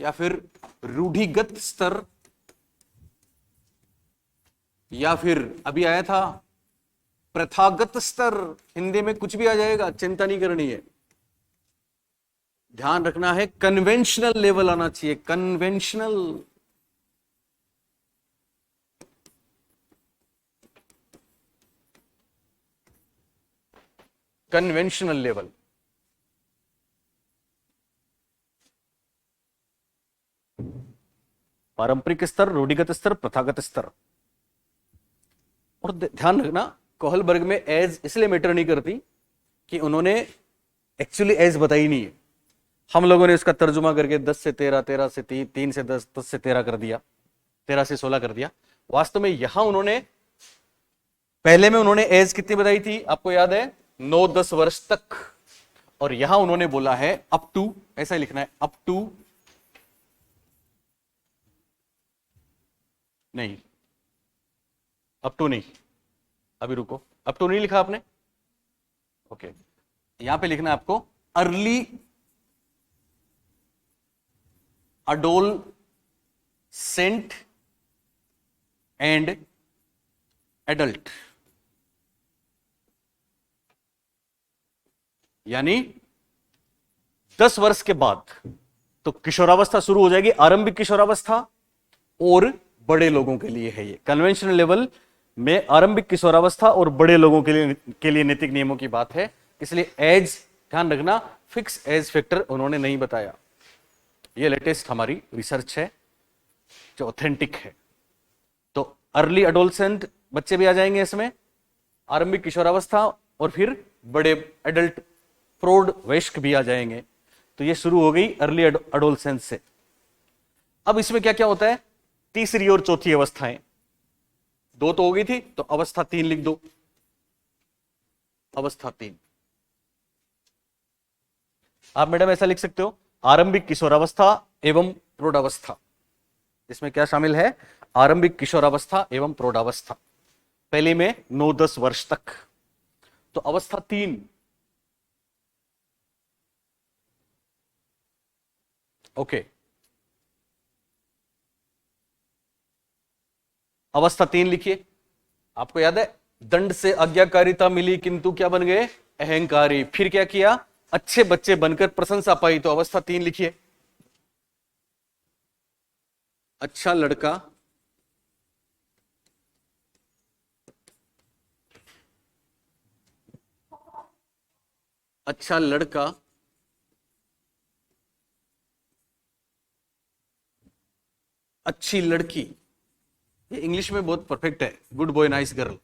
या फिर रूढ़िगत स्तर, या फिर अभी आया था प्रथागत स्तर। हिंदी में कुछ भी आ जाएगा, चिंता नहीं करनी है। ध्यान रखना है कन्वेंशनल लेवल आना चाहिए, कन्वेंशनल। Conventional level. पारंपरिक स्तर, रूढ़िगत स्तर, प्रथागत स्तर। और ध्यान रखना, कोहलबर्ग में एज इसलिए मैटर नहीं करती कि उन्होंने एक्चुअली एज बताई नहीं है। हम लोगों ने इसका तर्जुमा करके 10 से 13, 13 से 3, 3 से 10, 10 से 13 कर दिया, 13 से 16 कर दिया। वास्तव में यहां उन्होंने पहले में उन्होंने एज कितनी बताई थी? आपको याद है? 9-10 वर्ष तक। और यहां उन्होंने बोला है अप टू, ऐसा ही लिखना है, अप टू, नहीं, अप टू नहीं, अभी रुको, अप टू नहीं लिखा आपने? ओके, यहां पे लिखना है आपको अर्ली अडोलसेंट एंड एडल्ट, यानी 10 वर्ष के बाद तो किशोरावस्था शुरू हो जाएगी, आरंभिक किशोरावस्था, और बड़े लोगों के लिए है ये कन्वेंशनल लेवल में, आरंभिक किशोरावस्था और बड़े लोगों के लिए नैतिक नियमों की बात है। इसलिए एज, ध्यान रखना, फिक्स एज फैक्टर उन्होंने नहीं बताया। ये लेटेस्ट हमारी रिसर्च है जो ऑथेंटिक है। तो अर्ली अडोलसेंट बच्चे भी आ जाएंगे इसमें, आरंभिक किशोरावस्था, और फिर बड़े एडल्ट प्रौढ़ वयस्क भी आ जाएंगे। तो ये शुरू हो गई अर्ली अडोलसेंस से। अब इसमें क्या क्या होता है? तीसरी और चौथी अवस्थाएं, 2 तो हो गई थी, तो अवस्था 3 लिख दो। अवस्था 3 आप मैडम ऐसा लिख सकते हो, आरंभिक किशोरावस्था एवं प्रौढ़ावस्था। इसमें क्या शामिल है? आरंभिक किशोरावस्था एवं प्रौढ़ावस्था, पहले में 9-10 वर्ष तक। तो अवस्था 3, ओके, अवस्था 3 लिखिए। आपको याद है, दंड से आज्ञाकारिता मिली किंतु क्या बन गए? अहंकारी। फिर क्या किया? अच्छे बच्चे बनकर प्रशंसा पाई। तो अवस्था 3 लिखिए। अच्छा लड़का, अच्छा लड़का, अच्छी लड़की। ये इंग्लिश में बहुत परफेक्ट है, गुड बॉय नाइस गर्ल।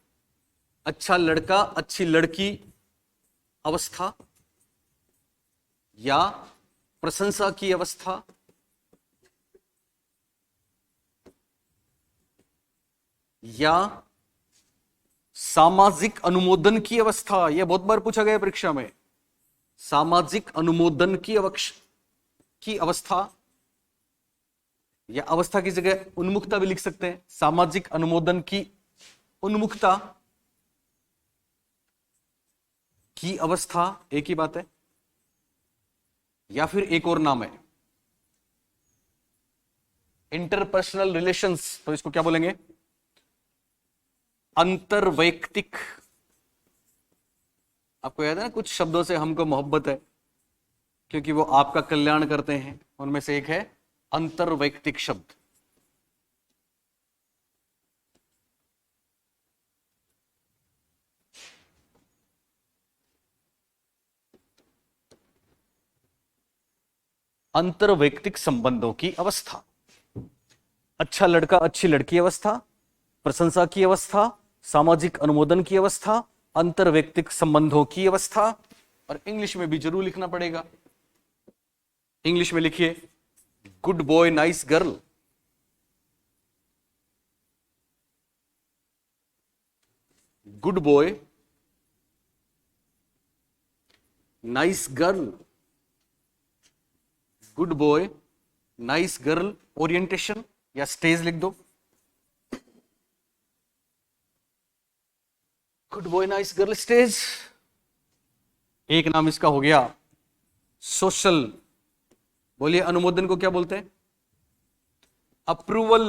अच्छा लड़का, अच्छी लड़की अवस्था, या प्रशंसा की अवस्था, या सामाजिक अनुमोदन की अवस्था। यह बहुत बार पूछा गया परीक्षा में। सामाजिक अनुमोदन की अवस्था, या अवस्था की जगह उन्मुखता भी लिख सकते हैं। सामाजिक अनुमोदन की उन्मुखता की अवस्था, एक ही बात है। या फिर एक और नाम है इंटरपर्सनल रिलेशंस, तो इसको क्या बोलेंगे? क्योंकि वो आपका कल्याण करते हैं। उनमें से एक है अंतर्वैयक्तिक शब्द। अंतर्वैयक्तिक संबंधों की अवस्था, अच्छा लड़का अच्छी लड़की अवस्था, प्रशंसा की अवस्था, सामाजिक अनुमोदन की अवस्था, अंतर्वैयक्तिक संबंधों की अवस्था। और इंग्लिश में भी जरूर लिखना पड़ेगा। इंग्लिश में लिखिए good boy nice girl. Good boy nice girl, good boy nice girl orientation, या स्टेज लिख दो। Good boy nice girl stage. एक नाम इसका हो गया सोशल। बोलिए अनुमोदन को क्या बोलते हैं? अप्रूवल।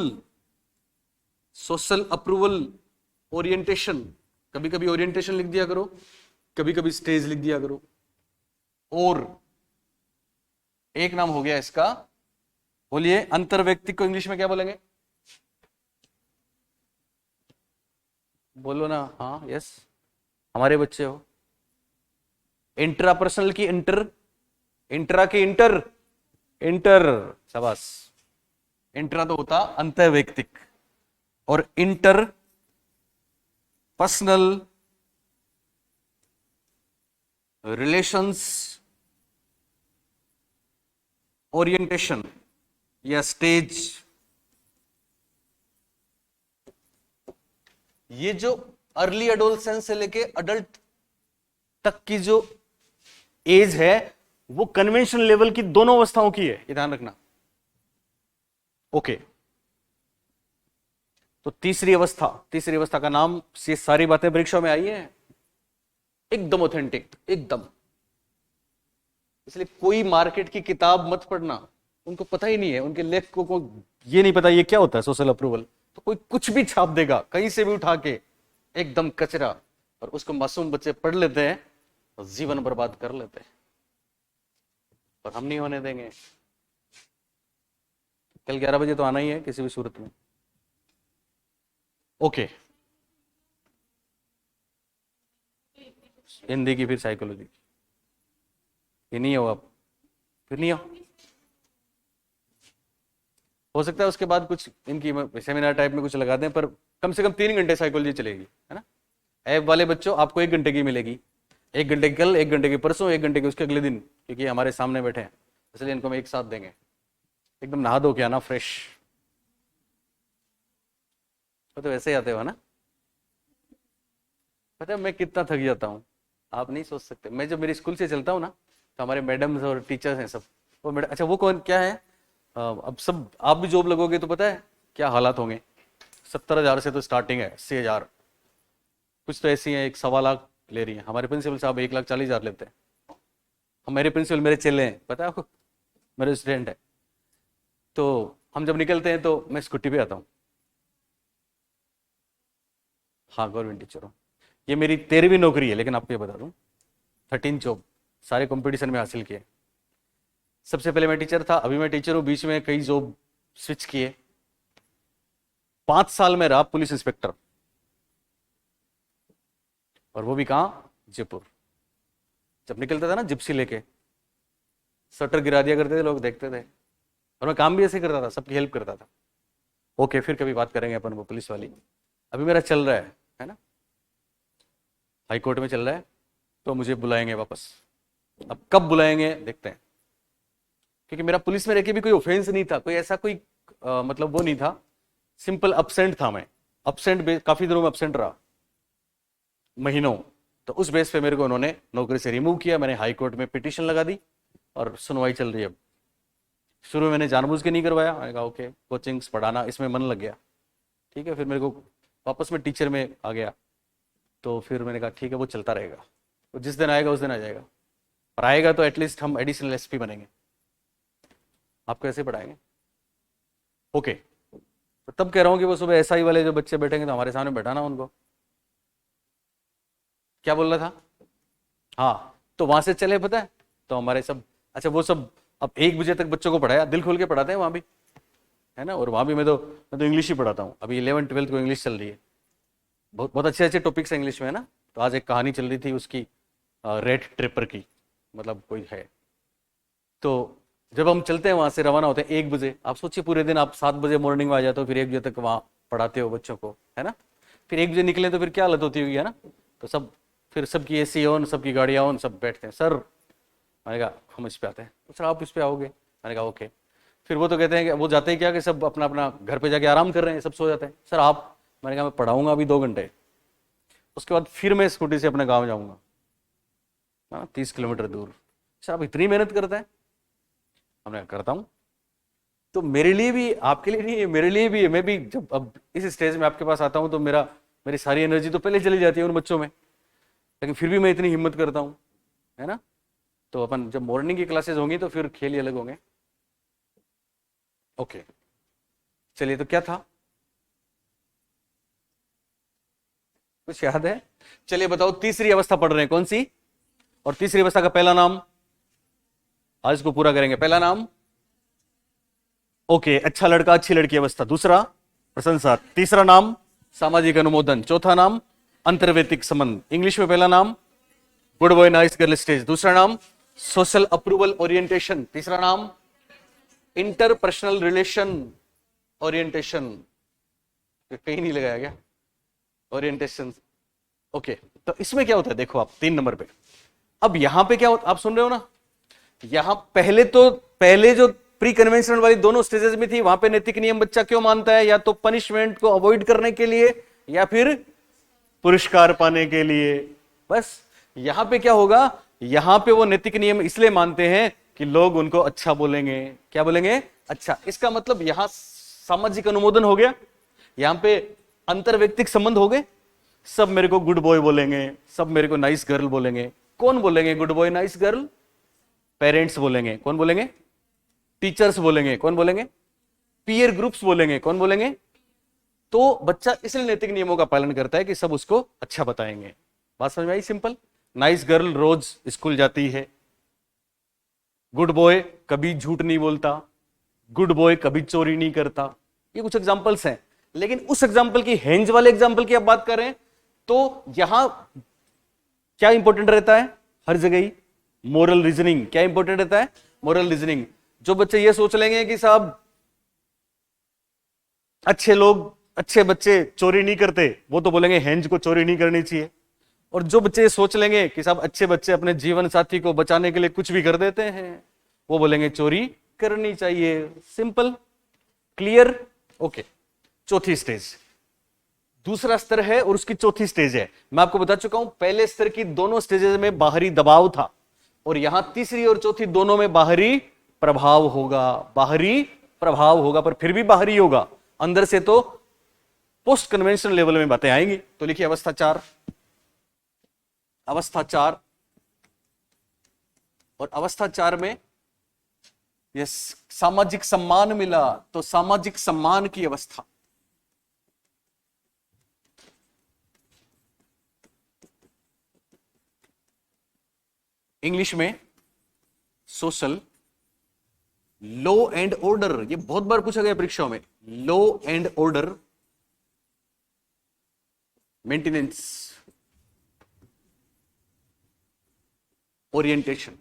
Social approval orientation. कभी कभी ओरिएंटेशन लिख दिया करो, कभी कभी स्टेज लिख दिया करो। और एक नाम हो गया इसका, बोलिए अंतर्व्यक्ति को इंग्लिश में क्या बोलेंगे? बोलो ना। हाँ यस, हमारे बच्चे हो। इंट्रापर्सनल की इंटर, इंट्रा की इंटर, इंटर। शाबाश। इंट्रा तो होता अंतर्वैयक्तिक, और इंटर पर्सनल रिलेशंस ओरिएंटेशन या स्टेज। ये जो अर्ली एडोलसेंस से लेके अडल्ट तक की जो एज है, वो कन्वेंशन लेवल की दोनों अवस्थाओं की है, ये ध्यान रखना। ओके, तो तीसरी अवस्था का नाम, ये सारी बातें परीक्षा में आई हैं, एकदम ऑथेंटिक, एकदम। इसलिए कोई मार्केट की किताब मत पढ़ना, उनको पता ही नहीं है, उनके लेखकों को ये नहीं पता ये क्या होता है सोशल अप्रूवल। तो कोई कुछ भी छाप देगा कहीं से भी उठा के, एकदम कचरा, और उसको मासूम बच्चे पढ़ लेते हैं और जीवन बर्बाद कर लेते हैं, और हम नहीं होने देंगे। कल 11 बजे तो आना ही है किसी भी सूरत में। ओके, हिंदी की फिर साइकोलॉजी की, ये नहीं हो आप, फिर नहीं हो सकता है उसके बाद कुछ इनकी सेमिनार टाइप में कुछ लगा दें, पर कम से कम 3 घंटे साइकोलॉजी चलेगी, है ना। ऐप वाले बच्चों आपको 1 घंटे की मिलेगी, 1 घंटे की कल, 1 घंटे की परसों, 1 घंटे की उसके अगले दिन, क्योंकि हमारे सामने बैठे हैं, इसलिए इनको हम एक साथ देंगे। एकदम नहा धो के आना फ्रेश, तो वैसे ही आते हो ना। पता है मैं कितना थक जाता हूँ, आप नहीं सोच सकते। मैं जब मेरे स्कूल से चलता हूँ ना, तो हमारे मैडम्स और टीचर्स हैं सब, वो मैडम, अच्छा वो कौन क्या है, अब सब आप भी जॉब लगोगे तो पता है क्या हालात होंगे। 70,000 से तो स्टार्टिंग है, 80,000, कुछ तो ऐसी हैं 1.25 लाख ले रही है। हमारे प्रिंसिपल साहब 1,40,000 लेते हैं। हमारे प्रिंसिपल मेरे चेले हैं, पता है आपको, मेरे स्टूडेंट है। तो हम जब निकलते हैं तो मैं स्कूटी पे आता हूँ। हाँ गवर्नमेंट टीचर हूँ, ये मेरी 13वीं नौकरी है, लेकिन आपको ये बता दूँ 13 जॉब, सारे कंपटीशन में हासिल किए। सबसे पहले मैं टीचर था, अभी मैं टीचर हूँ, बीच में कई जॉब स्विच किए। 5 साल में रहा पुलिस इंस्पेक्टर, और वो भी कहाँ, जयपुर। जब निकलता था ना जिप्सी लेके, शटर गिरा दिया करते थे लोग, देखते थे, और मैं काम भी ऐसे करता था, सबकी हेल्प करता था। ओके, फिर कभी बात करेंगे अपन वो पुलिस वाली। अभी मेरा चल रहा है ना, हाई कोर्ट में चल रहा है, तो मुझे बुलाएंगे वापस। अब कब बुलाएंगे देखते हैं, क्योंकि मेरा पुलिस में रह के भी कोई ऑफेंस नहीं था, कोई ऐसा कोई मतलब वो नहीं था, सिंपल अपसेंट था मैं। अपसेंट काफी दिनों में अपसेंट रहा, महीनों। तो उस बेस पे मेरे को उन्होंने नौकरी से रिमूव किया। मैंने हाई कोर्ट में पिटीशन लगा दी और सुनवाई चल रही है अब। शुरू में मैंने जानबूझ के नहीं करवाया, मैंने कहा ओके कोचिंग्स पढ़ाना, इसमें मन लग गया, ठीक है। फिर मेरे को वापस में टीचर में आ गया, तो फिर मैंने कहा ठीक है वो चलता रहेगा, तो जिस दिन आएगा उस दिन आ जाएगा, और आएगा तो एटलीस्ट हम एडिशनल एसपी बनेंगे, आपको ऐसे पढ़ाएंगे। ओके, तो तब कह रहा हूँ कि वो सुबह एसआई वाले जो बच्चे बैठेंगे तो हमारे सामने बैठाना उनको। क्या बोल रहा था, हाँ, तो वहां से चले, पता है, तो हमारे सब अच्छा वो सब अब 1 बजे तक बच्चों को पढ़ाया, दिल खोल के पढ़ाते हैं वहां भी, है ना। और वहां भी मैं तो इंग्लिश ही पढ़ाता हूँ, अभी 11th-12th को इंग्लिश चल रही है, बहुत बहुत अच्छे अच्छे टॉपिक्स हैं इंग्लिश में, है ना। तो आज एक कहानी चल रही थी उसकी, रेड ट्रिपर की, मतलब कोई है। तो जब हम चलते हैं वहां से रवाना होते हैं 1 बजे, आप सोचिए पूरे दिन आप 7 बजे मॉर्निंग में आ जाते हो, फिर 1 बजे तक वहां पढ़ाते हो बच्चों को, है ना। फिर 1 बजे निकले तो फिर क्या हालत होती होगी, है ना। तो सब फिर सबकी एसी ऑन, सबकी गाड़ियां ऑन, सब बैठते हैं। सर मैंने कहा हम इस पे आते हैं, तो सर आप इस पे आओगे, मैंने कहा ओके। फिर वो तो कहते हैं कि वो जाते ही क्या कि सब अपना अपना घर पे जाके आराम कर रहे हैं, सब सो जाते हैं। सर आप, मैंने कहा मैं पढ़ाऊंगा अभी 2 घंटे, उसके बाद फिर मैं स्कूटी से अपने गाँव जाऊंगा, हाँ 30 किलोमीटर दूर। सर आप इतनी मेहनत करते हैं, हमने कहा करता हूँ। तो मेरे लिए भी, आपके लिए नहीं है, मेरे लिए भी है। मैं भी जब अब इस स्टेज में आपके पास आता हूँ तो मेरी सारी एनर्जी तो पहले चली जाती है उन बच्चों में, लेकिन फिर भी मैं इतनी हिम्मत करता हूँ, है ना। तो अपन जब मॉर्निंग की क्लासेस होंगी तो फिर खेल ही अलग होंगे। ओके चलिए, तो क्या था, कुछ याद है? चलिए बताओ, तीसरी अवस्था पढ़ रहे हैं कौन सी, और तीसरी अवस्था का पहला नाम, आज इसको पूरा करेंगे। पहला नाम ओके, अच्छा लड़का अच्छी लड़की अवस्था। दूसरा प्रशंसा। तीसरा नाम सामाजिक अनुमोदन। चौथा नाम अंतर्वैयक्तिक संबंध। इंग्लिश में पहला नाम good boy nice girl stage. दूसरा नाम सोशल अप्रूवल ओरिएंटेशन। तीसरा नाम इंटरपर्सनल रिलेशन ओरिएंटेशन, कहीं नहीं लगाया गया ओरिएंटेशन। ओके, तो इसमें क्या होता है देखो आप 3 नंबर पे। अब यहां पे क्या होता, आप सुन रहे हो ना, यहां पहले जो प्री कन्वेंशनल वाली दोनों स्टेजेस में थी, वहां पे नैतिक नियम बच्चा क्यों मानता है, या तो पनिशमेंट को अवॉइड करने के लिए या फिर पुरस्कार पाने के लिए। बस यहां पे क्या होगा, यहां पे वो नैतिक नियम इसलिए मानते हैं कि लोग उनको अच्छा बोलेंगे। क्या बोलेंगे? अच्छा। इसका मतलब यहां सामाजिक अनुमोदन हो गया, यहां पे अंतरवैयक्तिक संबंध हो गए, सब मेरे को गुड बॉय बोलेंगे, सब मेरे को नाइस गर्ल बोलेंगे। कौन बोलेंगे good boy nice girl? Parents बोलेंगे। कौन बोलेंगे? टीचर्स बोलेंगे। कौन बोलेंगे? पीयर ग्रुप्स बोलेंगे। कौन बोलेंगे? तो बच्चा इसलिए नैतिक नियमों का पालन करता है कि सब उसको अच्छा बताएंगे। बात समझ में आई? सिंपल। नाइस गर्ल रोज स्कूल जाती है, गुड बॉय कभी झूठ नहीं बोलता, गुड बॉय कभी चोरी नहीं करता। ये कुछ एग्जांपल्स हैं, लेकिन उस एग्जांपल की, हेंज वाले एग्जांपल की आप बात कर रहे हैं, तो यहां क्या इंपॉर्टेंट रहता है? हर जगह ही मोरल रीजनिंग। क्या इंपॉर्टेंट रहता है? Moral reasoning. जो बच्चे ये सोच लेंगे कि साहब अच्छे लोग, अच्छे बच्चे चोरी नहीं करते, वो तो बोलेंगे हेंज को चोरी नहीं करनी चाहिए। और जो बच्चे ये सोच लेंगे कि साहब अच्छे बच्चे अपने जीवन साथी को बचाने के लिए कुछ भी कर देते हैं, वो बोलेंगे चोरी करनी चाहिए। Simple, clear, okay. चौथी स्टेज दूसरा स्तर है और उसकी चौथी स्टेज है। मैं आपको बता चुका हूं, पहले स्तर की दोनों स्टेजेस में बाहरी दबाव था, और यहां तीसरी और चौथी दोनों में बाहरी प्रभाव होगा। बाहरी प्रभाव होगा, पर फिर भी बाहरी होगा, अंदर से तो पोस्ट कन्वेंशनल लेवल में बातें आएंगी। तो लिखिए अवस्था 4। अवस्था 4, और अवस्था 4 में ये सामाजिक सम्मान मिला, तो सामाजिक सम्मान की अवस्था। इंग्लिश में सोशल लॉ एंड ऑर्डर, ये बहुत बार पूछा गया परीक्षाओं में। Law and order maintenance orientation.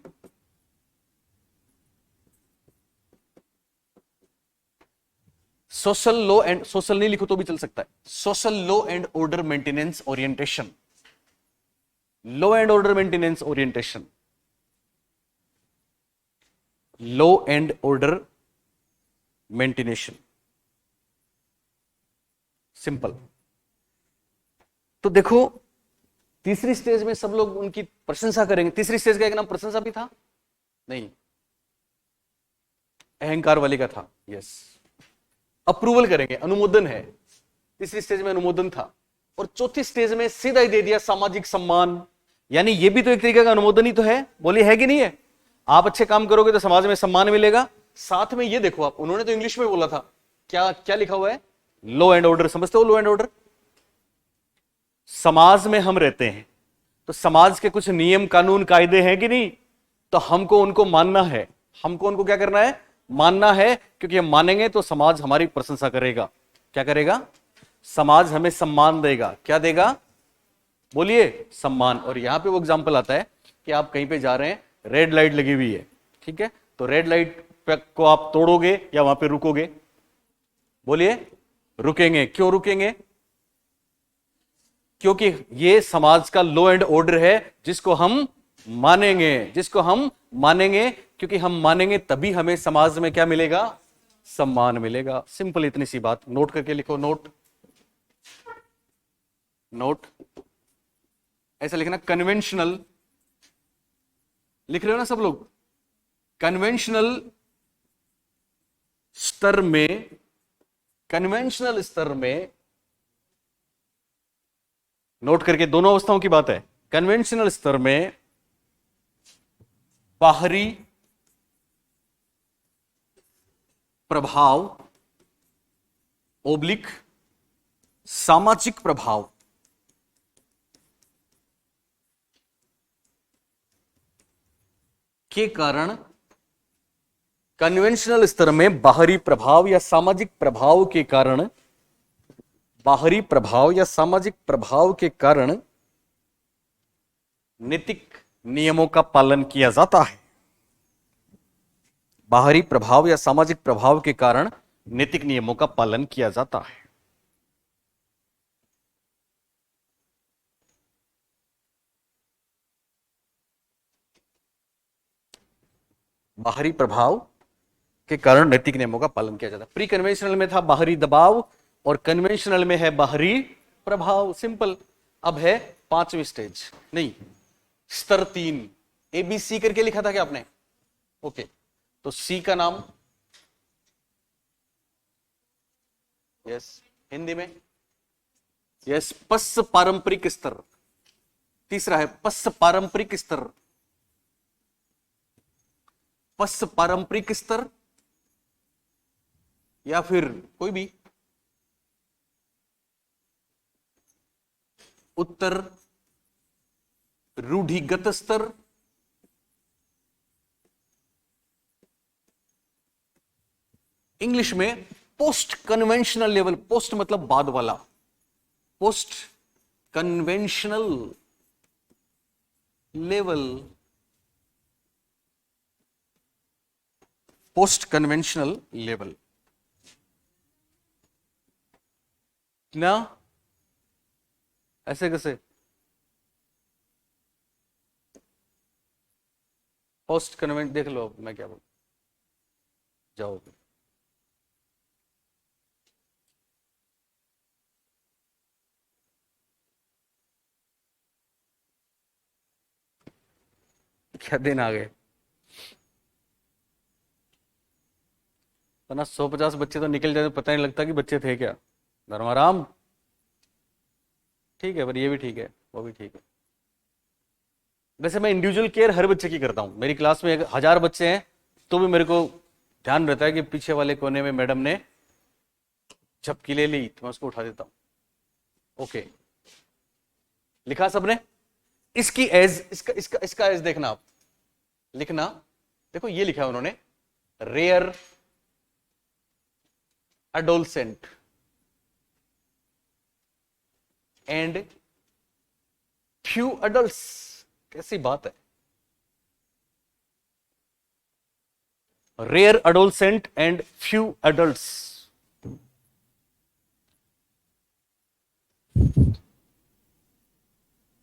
Social law and, social नहीं लिखो तो भी चल सकता है, social law and order maintenance orientation. Law and order maintenance orientation, law and order maintenance. Simple. तो देखो तीसरी स्टेज में सब लोग उनकी प्रशंसा करेंगे। तीसरी स्टेज का एक नाम प्रशंसा भी था, नहीं, अहंकार वाली का था। यस, अप्रूवल करेंगे, अनुमोदन है। तीसरी स्टेज में अनुमोदन था, और चौथी स्टेज में सीधा ही दे दिया सामाजिक सम्मान। यानी ये भी तो एक तरीके का अनुमोदन ही तो है, बोलिए है कि नहीं है? आप अच्छे काम करोगे तो समाज में सम्मान मिलेगा। साथ में ये देखो आप, उन्होंने तो इंग्लिश में बोला था, क्या क्या लिखा हुआ है? Law and order. समझते हो लॉ एंड ऑर्डर? समाज में हम रहते हैं तो समाज के कुछ नियम कानून कायदे हैं कि नहीं? तो हमको उनको मानना है, हमको उनको क्या करना है, मानना है, क्योंकि हम मानेंगे तो समाज हमारी प्रशंसा करेगा। क्या करेगा? समाज हमें सम्मान देगा। क्या देगा? बोलिए, सम्मान। और यहां पे वो एग्जांपल आता है कि आप कहीं पे जा रहे हैं, रेड लाइट लगी हुई है, ठीक है, तो रेड लाइट को आप तोड़ोगे या वहां पे रुकोगे? बोलिए, रुकेंगे। क्यों रुकेंगे? क्योंकि ये समाज का लॉ एंड ऑर्डर है जिसको हम मानेंगे, जिसको हम मानेंगे, क्योंकि हम मानेंगे तभी हमें समाज में क्या मिलेगा? सम्मान मिलेगा। सिंपल इतनी सी बात, नोट करके लिखो। नोट, नोट ऐसा लिखना, कन्वेंशनल। लिख रहे हो ना सब लोग? कन्वेंशनल स्तर में, कन्वेंशनल स्तर में, नोट करके, दोनों अवस्थाओं की बात है। कन्वेंशनल स्तर में बाहरी प्रभाव ओब्लिक सामाजिक प्रभाव के कारण, कन्वेंशनल स्तर में बाहरी प्रभाव या सामाजिक प्रभाव के कारण, बाहरी प्रभाव या सामाजिक प्रभाव के कारण नैतिक नियमों का पालन किया जाता है। बाहरी प्रभाव या सामाजिक प्रभाव के कारण नैतिक नियमों का पालन किया जाता है। बाहरी प्रभाव के कारण नैतिक नियमों का पालन किया जाता है। प्री कन्वेंशनल में था बाहरी दबाव और कन्वेंशनल में है बाहरी प्रभाव। सिंपल। अब है पांचवी स्टेज, नहीं स्तर 3। ABC करके लिखा था क्या आपने? ओके, तो C का नाम, यस, हिंदी में यस, पश्च पारंपरिक स्तर। तीसरा है पश्च पारंपरिक स्तर, पश्च पारंपरिक स्तर या फिर कोई भी। उत्तर रूढ़िगत स्तर, इंग्लिश में पोस्ट कन्वेंशनल लेवल। पोस्ट मतलब बाद वाला, post conventional level, post conventional level ना, ऐसे कैसे? पोस्ट कन्वेंट, देख लो मैं क्या बोल, जाओ। क्या दिन आ गए, वरना 150 बच्चे तो निकल जाते, पता नहीं लगता कि बच्चे थे क्या। धर्माराम ठीक है, पर ये भी ठीक है, वो भी ठीक है। वैसे मैं इंडिविजुअल केयर हर बच्चे की करता हूं। मेरी क्लास में 1000 बच्चे हैं तो भी मेरे को ध्यान रहता है कि पीछे वाले कोने में मैडम ने झपकी ले ली तो मैं उसको उठा देता हूं। ओके, लिखा सबने? इसकी एज, इसका एज देखना आप, लिखना। देखो ये लिखा है उन्होंने, rare adolescent and few adults. कैसी बात है, rare adolescent and few adults.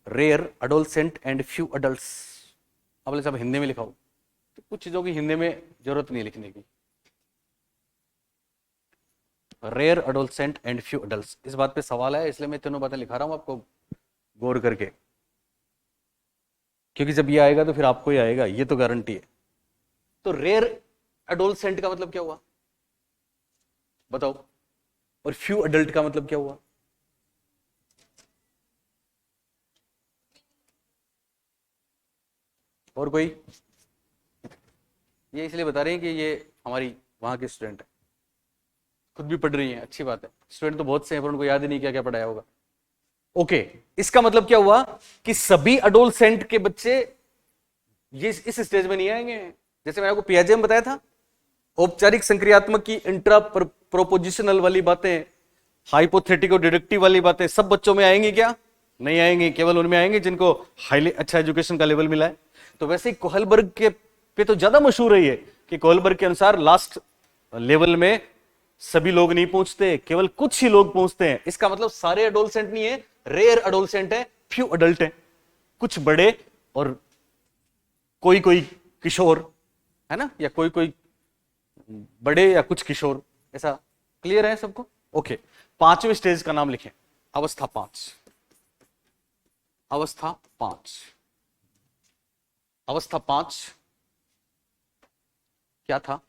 Rare adolescent and few adults. अब सब हिंदी में लिखाओ, तो कुछ चीजों की हिंदी में जरूरत नहीं लिखने की। Rare adolescent and few adults, इस बात पे सवाल है इसलिए मैं तीनों बातें लिखा रहा हूं आपको गौर करके, क्योंकि जब ये आएगा तो फिर आपको ही आएगा, ये तो गारंटी है। तो रेयर एडोलसेंट का मतलब क्या हुआ बताओ, और फ्यू अडल्ट का मतलब क्या हुआ? और कोई? ये इसलिए बता रहे हैं कि ये हमारी वहां की स्टूडेंट है, खुद भी पढ़ रही है, अच्छी बात है। स्टूडेंट तो बहुत से हैं पर उनको याद ही नहीं क्या क्या पढ़ाया होगा। ओके, इसका मतलब क्या हुआ कि सभी एडोलसेंट के बच्चे ये इस स्टेज में नहीं आएंगे। जैसे मैंने आपको पियाजे में बताया था, औपचारिक संक्रियात्मक की इंट्रा प्रोपोजिशनल वाली बातें, हाइपोथेटिको डिडक्टिव वाली बातें सब बच्चों में आएंगी क्या? नहीं आएंगी। केवल उनमें आएंगे जिनको हाईली अच्छा एजुकेशन का लेवल मिला है। तो वैसे ही कोहलबर्ग के पे तो ज्यादा मशहूर है ये कि कोहलबर्ग के अनुसार लास्ट लेवल में सभी लोग नहीं पहुंचते, केवल कुछ ही लोग पहुंचते हैं। इसका मतलब सारे एडोलसेंट नहीं है, रेयर एडोलसेंट है, फ्यू अडल्ट है, कुछ बड़े और कोई कोई किशोर, है ना, या कोई कोई बड़े या कुछ किशोर। ऐसा क्लियर है सबको? ओके। पांचवें स्टेज का नाम लिखें, अवस्था 5। अवस्था 5, अवस्था 5 क्या था?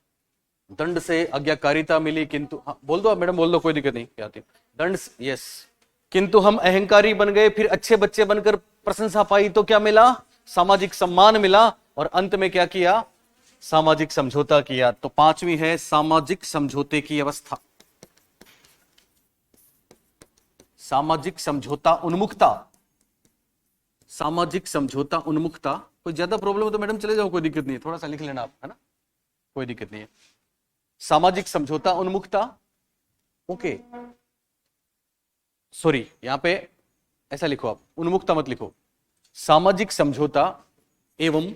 दंड से आज्ञाकारिता मिली किंतु, हाँ, बोल दो आप मैडम, बोल दो, कोई दिक्कत नहीं। क्या थी? दंड, यस। किंतु हम अहंकारी बन गए, फिर अच्छे बच्चे बनकर प्रशंसा पाई तो क्या मिला? सामाजिक सम्मान मिला। और अंत में क्या किया? सामाजिक समझौता किया। तो पांचवी है सामाजिक समझौते की अवस्था, सामाजिक समझौता उन्मुखता। सामाजिक समझौता उन्मुखता। कोई ज्यादा प्रॉब्लम हो तो मैडम चले जाओ, कोई दिक्कत नहीं है, थोड़ा सा लिख लेना आप, है ना, कोई दिक्कत नहीं है। सामाजिक समझौता उन्मुखता, ओके। सॉरी, यहां पे ऐसा लिखो आप, उन्मुखता मत लिखो, सामाजिक समझौता एवं,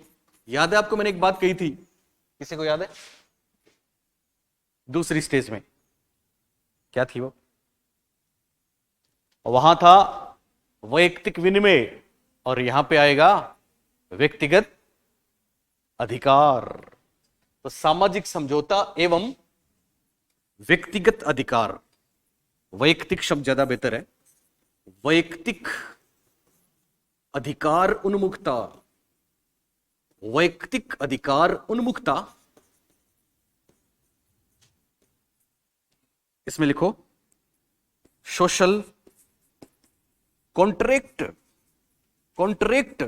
याद है आपको मैंने एक बात कही थी, किसी को याद है? दूसरी स्टेज में क्या थी वो? वहां था वैयक्तिक विनिमय और यहां पे आएगा व्यक्तिगत अधिकार। तो सामाजिक समझौता एवं व्यक्तिगत अधिकार, वैयक्तिक शब्द ज्यादा बेहतर है, वैयक्तिक अधिकार उन्मुखता, वैयक्तिक अधिकार उन्मुखता। इसमें लिखो social contract, contract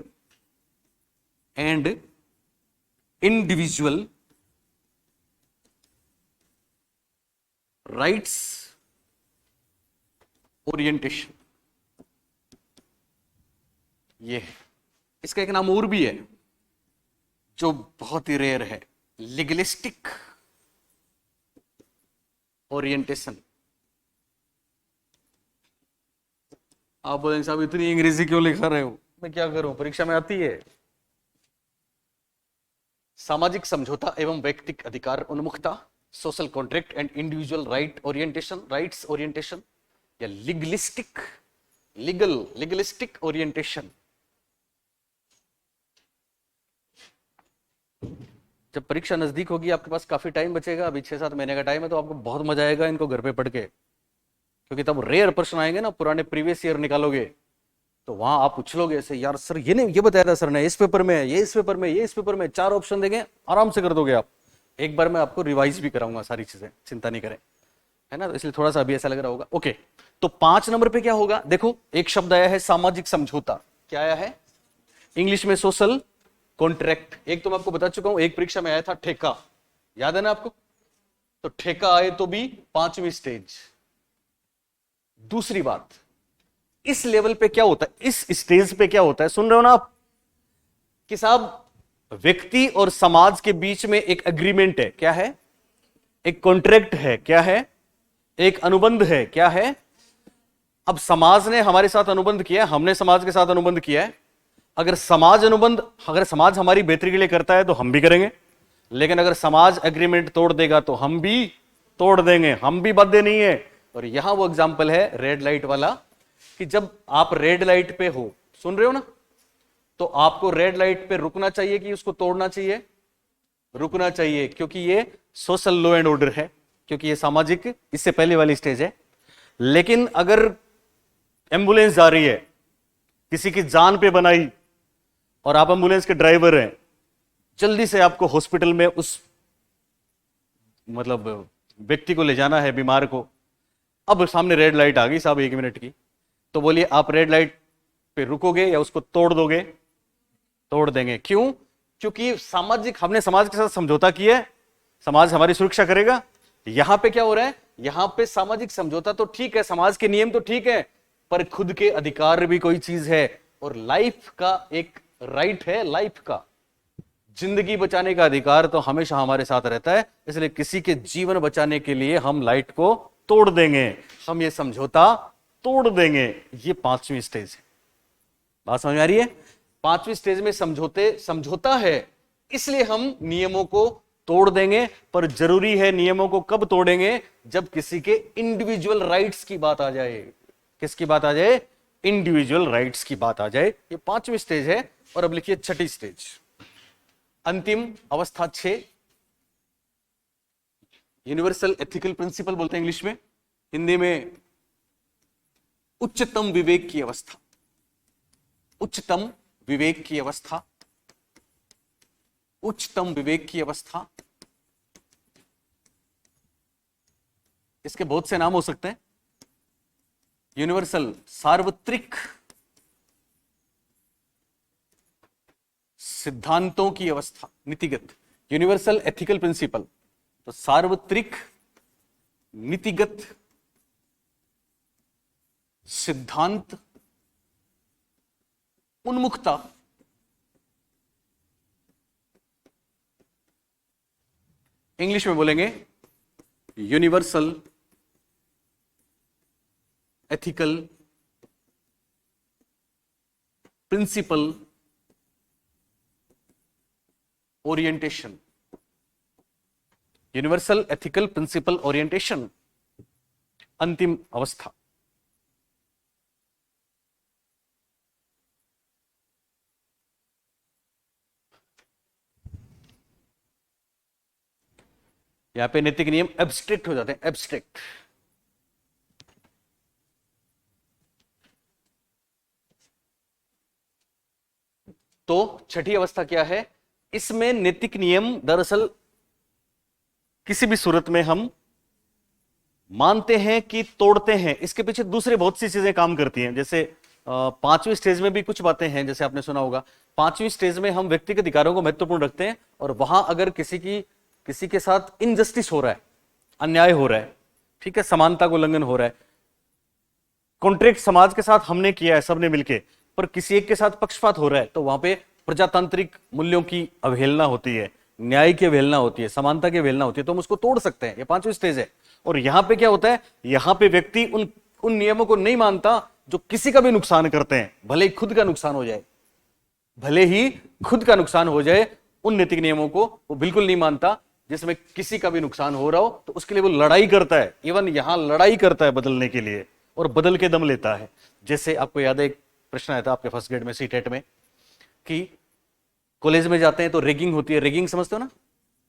and individual rights orientation. ये है। इसका एक नाम और भी है जो बहुत ही रेयर है, लीगलिस्टिक ओरिएंटेशन। आप बोलेंगे साहब इतनी अंग्रेजी क्यों लिखा रहे हो? मैं क्या करूं, परीक्षा में आती है। सामाजिक समझौता एवं व्यक्तिक अधिकार उन्मुखता, social contract and individual right orientation, rights orientation, या लीगलिस्टिक, लीगलिस्टिक ओरिएंटेशन। जब परीक्षा नजदीक होगी, आपके पास काफी टाइम बचेगा, अभी 6-7 महीने का टाइम है, तो आपको बहुत मजा आएगा इनको घर पे पढ़ के, क्योंकि तब रेयर प्रश्न आएंगे ना, पुराने प्रीवियस ईयर निकालोगे तो वहां आप उछलोगे ऐसे, यार सर ये नहीं, ये बताया था सर ने, इस पेपर में, ये इस पेपर में, ये इस पेपर में, 4 ऑप्शन देंगे, आराम से कर दोगे आप। एक बार मैं आपको रिवाइज भी कराऊंगा सारी चीजें, चिंता नहीं करें, है ना, तो इसलिए थोड़ा सा अभी ऐसा लग रहा होगा। ओके, तो 5 नंबर पे क्या होगा? देखो, एक शब्द आया है सामाजिक समझौता, क्या आया है इंग्लिश में? Social contract. एक तो मैं आपको बता चुका हूं, एक परीक्षा में आया था ठेका, याद है ना आपको? तो ठेका आए तो भी 5वीं स्टेज। दूसरी बात, इस लेवल पे क्या होता है, इस स्टेज पे क्या होता है, सुन रहे हो ना आप, कि साहब व्यक्ति और समाज के बीच में एक एग्रीमेंट है, क्या है? एक कॉन्ट्रैक्ट है, क्या है? एक अनुबंध है, क्या है? अब समाज ने हमारे साथ अनुबंध किया, हमने समाज के साथ अनुबंध किया है। अगर समाज अनुबंध, अगर समाज हमारी बेहतरी के लिए करता है तो हम भी करेंगे, लेकिन अगर समाज एग्रीमेंट तोड़ देगा तो हम भी तोड़ देंगे, हम भी बाध्य नहीं है। और यहां वो एग्जाम्पल है रेड लाइट वाला, कि जब आप रेड लाइट पे हो, सुन रहे हो ना, तो आपको रेड लाइट पे रुकना चाहिए कि उसको तोड़ना चाहिए? रुकना चाहिए, क्योंकि ये सोशल लॉ एंड ऑर्डर है, क्योंकि ये सामाजिक, इससे पहले वाली स्टेज है। लेकिन अगर एम्बुलेंस जा रही है, किसी की जान पे बनाई, और आप एम्बुलेंस के ड्राइवर हैं, जल्दी से आपको हॉस्पिटल में उस मतलब व्यक्ति को ले जाना है, बीमार को, अब सामने रेड लाइट आ गई साहब 1 मिनट की, तो बोलिए आप रेड लाइट पे रुकोगे या उसको तोड़ दोगे? तोड़ देंगे। क्यों? क्योंकि सामाजिक, हमने समाज के साथ समझौता किया है, समाज हमारी सुरक्षा करेगा। यहां पे क्या हो रहा है? यहां पे सामाजिक समझौता तो ठीक है, समाज के नियम तो ठीक है, पर खुद के अधिकार भी कोई चीज है, और लाइफ का एक राइट है, लाइफ का, जिंदगी बचाने का अधिकार तो हमेशा हमारे साथ रहता है, इसलिए किसी के जीवन बचाने के लिए हम लाइट को तोड़ देंगे, हम ये समझौता तोड़ देंगे। ये 5वीं स्टेज है। बात समझ में आ रही है? 5वीं स्टेज में समझौता है, इसलिए हम नियमों को तोड़ देंगे। पर जरूरी है नियमों को कब तोड़ेंगे? जब किसी के इंडिविजुअल राइट्स की बात आ जाए। किसकी बात आ जाए? इंडिविजुअल राइट्स की बात आ जाए। ये 5वीं स्टेज है। और अब लिखिए 6ठी स्टेज, अंतिम अवस्था 6, यूनिवर्सल एथिकल प्रिंसिपल बोलते हैं इंग्लिश में, हिंदी में उच्चतम विवेक की अवस्था। उच्चतम विवेक की अवस्था, उच्चतम विवेक की अवस्था। इसके बहुत से नाम हो सकते हैं। यूनिवर्सल, सार्वत्रिक सिद्धांतों की अवस्था, नीतिगत, यूनिवर्सल एथिकल प्रिंसिपल, तो सार्वत्रिक नीतिगत सिद्धांत उन्मुखता, इंग्लिश में बोलेंगे universal ethical principle orientation. Universal ethical principle orientation, अंतिम अवस्था। यहां पे नैतिक नियम एब्स्ट्रैक्ट हो जाते हैं, एब्स्ट्रैक्ट। तो 6ठी अवस्था क्या है? इसमें नैतिक नियम दरअसल किसी भी सूरत में हम मानते हैं कि तोड़ते हैं, इसके पीछे दूसरी बहुत सी चीजें काम करती हैं। जैसे 5वीं स्टेज में भी कुछ बातें हैं, जैसे आपने सुना होगा 5वीं स्टेज में हम व्यक्तिगत अधिकारों को महत्वपूर्ण रखते हैं, और वहां अगर किसी के साथ इनजस्टिस हो रहा है, अन्याय हो रहा है, ठीक है, समानता का उल्लंघन हो रहा है, कॉन्ट्रैक्ट समाज के साथ हमने किया है सबने मिलके, पर किसी एक के साथ पक्षपात हो रहा है, तो वहां पे प्रजातांत्रिक मूल्यों की अवहेलना होती है, न्याय की अवहेलना होती है, समानता की अवहेलना होती है, तो हम उसको तोड़ सकते हैं। ये 5वीं स्टेज है। और यहां पे क्या होता है? यहां पे व्यक्ति उन नियमों को नहीं मानता जो किसी का भी नुकसान करते हैं, भले ही खुद का नुकसान हो जाए, भले ही खुद का नुकसान हो जाए, उन नैतिक नियमों को वो बिल्कुल नहीं मानता जिसमें किसी का भी नुकसान हो रहा हो, तो उसके लिए वो लड़ाई करता है। इवन यहां लड़ाई करता है बदलने के लिए, और बदल के दम लेता है। जैसे आपको याद है, एक प्रश्न आया था आपके फर्स्ट ग्रेड में सीटेट में, कि कॉलेज में जाते हैं तो रैगिंग होती है। रैगिंग समझते हो ना?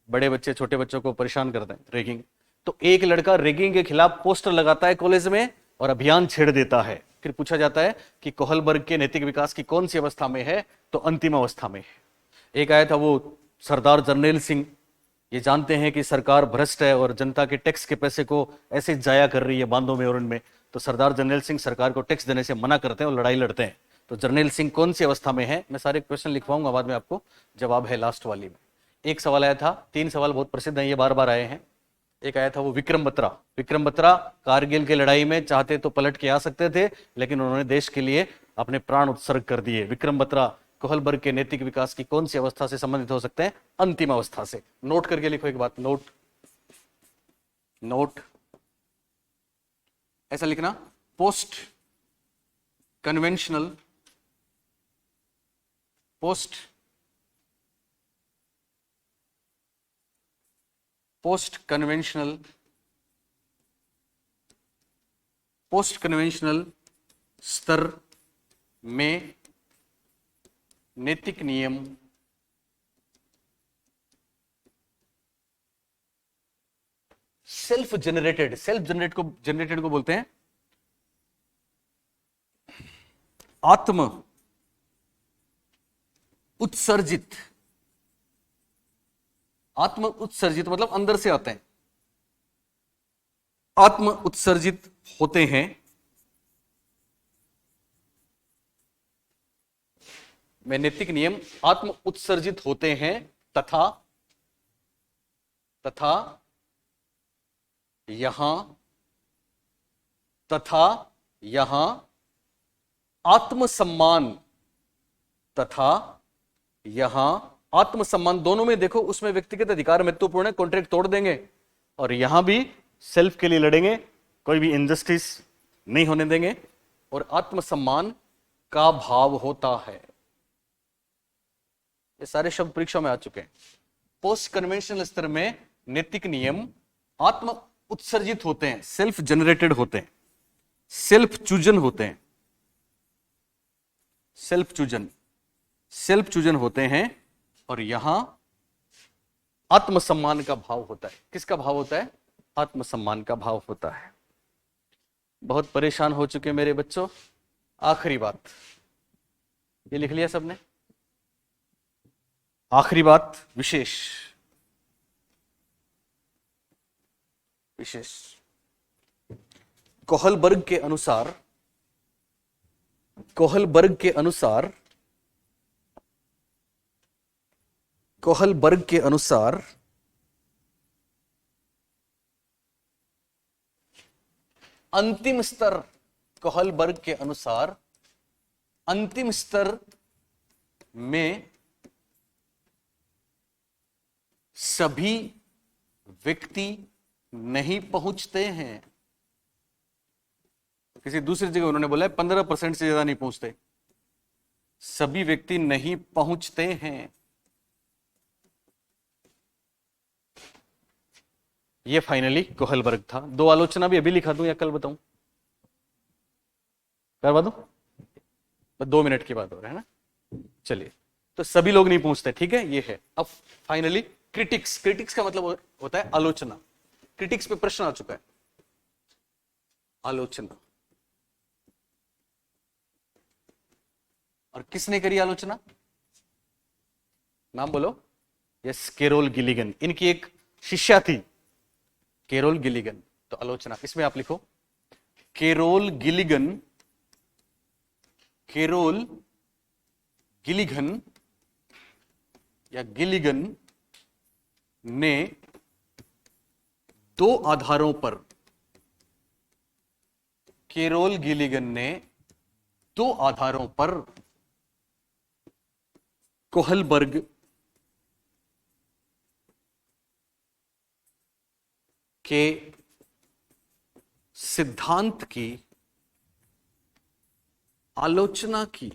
बड़े बच्चे छोटे बच्चों को परेशान करते हैं, रैगिंग। तो एक लड़का रैगिंग के खिलाफ पोस्टर लगाता है कॉलेज में और अभियान छेड़ देता है। फिर पूछा जाता है कि कोहलबर्ग के नैतिक विकास की कौन सी अवस्था में है? तो अंतिम अवस्था में है। एक आया था वो सरदार जरनैल सिंह, ये जानते हैं कि सरकार भ्रष्ट है और जनता के टैक्स के पैसे को ऐसे जाया कर रही है बांधों में और उनमें, तो सरदार जरनैल सिंह सरकार को टैक्स देने से मना करते हैं और लड़ाई लड़ते हैं। तो जरनैल सिंह कौन सी अवस्था में है? मैं सारे क्वेश्चन लिखवाऊंगा बाद में, आपको जवाब है लास्ट वाली में। एक सवाल आया था, 3 सवाल बहुत प्रसिद्ध हैं, ये बार बार आए हैं। एक आया था वो विक्रम बत्रा। विक्रम बत्रा कारगिल की लड़ाई में चाहते तो पलट के आ सकते थे, लेकिन उन्होंने देश के लिए अपने प्राण उत्सर्ग कर दिए। विक्रम बत्रा कोहलबर्ग के नैतिक विकास की कौन सी अवस्था से संबंधित हो सकते हैं? अंतिम अवस्था से। नोट करके लिखो एक बात, नोट ऐसा लिखना, पोस्ट कन्वेंशनल स्तर में नैतिक नियम सेल्फ जनरेटेड को बोलते हैं आत्म उत्सर्जित। आत्म उत्सर्जित मतलब अंदर से आते हैं, आत्म उत्सर्जित होते हैं। में नैतिक नियम आत्म उत्सर्जित होते हैं तथा यहां आत्मसम्मान आत्मसम्मान, दोनों में देखो, उसमें व्यक्तिगत अधिकार महत्वपूर्ण है, कॉन्ट्रैक्ट तोड़ देंगे, और यहां भी सेल्फ के लिए लड़ेंगे, कोई भी इनजस्टिस नहीं होने देंगे, और आत्मसम्मान का भाव होता है। ये सारे शब्द परीक्षा में आ चुके हैं। पोस्ट कन्वेंशनल स्तर में नैतिक नियम आत्म उत्सर्जित होते हैं, सेल्फ जनरेटेड होते हैं, सेल्फ चूजन होते हैं, सेल्फ चूजन होते हैं, और यहां आत्मसम्मान का भाव होता है। किसका भाव होता है? आत्मसम्मान का भाव होता है। बहुत परेशान हो चुके मेरे बच्चों। आखिरी बात, ये लिख लिया सबने? आखिरी बात, विशेष। कोहलबर्ग के अनुसार अंतिम स्तर, कोहलबर्ग के अनुसार अंतिम स्तर में सभी व्यक्ति नहीं पहुंचते हैं। किसी दूसरी जगह उन्होंने बोला है 15% से ज्यादा नहीं पहुंचते, सभी व्यक्ति नहीं पहुंचते हैं। ये फाइनली कोहलबर्ग था। दो आलोचना भी अभी लिखा दूं या कल बताऊं? करवा दूं? 2 मिनट की बात हो रहा है ना। चलिए, तो सभी लोग नहीं पहुंचते, ठीक है, ये है। अब फाइनली क्रिटिक्स का मतलब होता है आलोचना। क्रिटिक्स पे प्रश्न आ चुका है, आलोचना। और किसने करी आलोचना? नाम बोलो। Yes, Carol Gilligan. इनकी एक शिष्या थी, कैरोल गिलिगन। तो आलोचना इसमें आप लिखो, कैरोल गिलिगन या गिलिगन ने दो आधारों पर, कैरोल गिलिगन ने दो आधारों पर कोहलबर्ग के सिद्धांत की आलोचना की।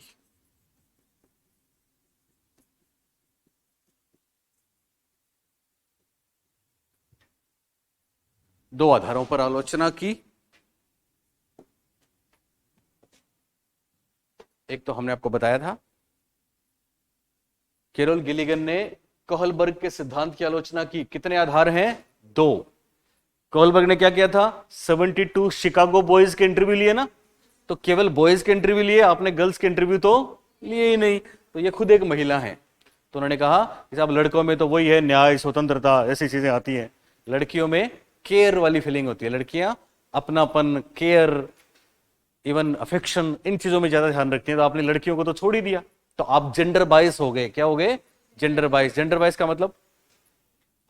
दो आधारों पर आलोचना की। एक तो हमने आपको बताया था, कैरोल गिलिगन ने कोहलबर्ग के सिद्धांत की आलोचना की। कितने आधार हैं? 2। कोहलबर्ग ने क्या किया था? 72 शिकागो बॉयज के इंटरव्यू लिए ना, तो केवल बॉयज के इंटरव्यू लिए, आपने गर्ल्स के इंटरव्यू तो लिए ही नहीं। तो ये खुद एक महिला है, तो उन्होंने कहा कि साहब लड़कों में तो वही है, न्याय, स्वतंत्रता, ऐसी चीजें आती हैं, लड़कियों में केयर वाली फीलिंग होती है। लड़कियां अपनापन, केयर, इवन अफेक्शन, इन चीजों में ज्यादा ध्यान रखती हैं। तो आपने लड़कियों को तो छोड़ ही दिया, तो आप जेंडर बायस हो गए। क्या हो गए? Gender bias. जेंडर बायस का मतलब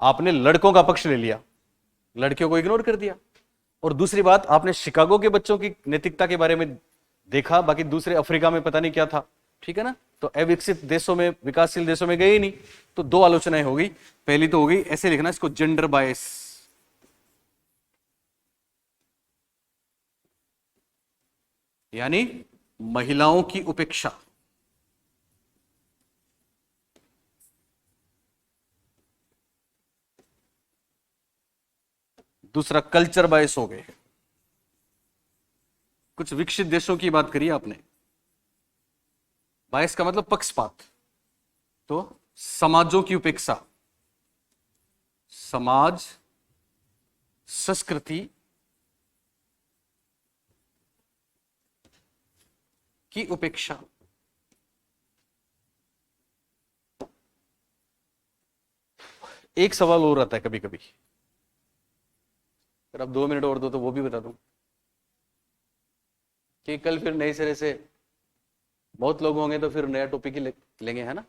आपने लड़कों का पक्ष ले लिया, लड़कियों को इग्नोर कर दिया। और दूसरी बात, आपने शिकागो के बच्चों की नैतिकता के बारे में देखा, बाकी दूसरे अफ्रीका में पता नहीं क्या था, ठीक है ना। तो अविकसित देशों में, विकासशील देशों में गए ही नहीं। तो 2 आलोचनाएं होगी। पहली तो होगी, ऐसे लिखना इसको, जेंडर बायस, यानी महिलाओं की उपेक्षा। दूसरा कल्चर बायस हो गए। कुछ विकसित देशों की बात करी आपने, बायस का मतलब पक्षपात। तो समाजों की उपेक्षा, समाज, संस्कृति की उपेक्षा। एक सवाल और आता है कभी कभी, अगर आप 2 मिनट और दो तो वो भी बता दूं कि कल फिर नए सिरे से बहुत लोग होंगे, तो फिर नया टॉपिक ही लेंगे, है ना।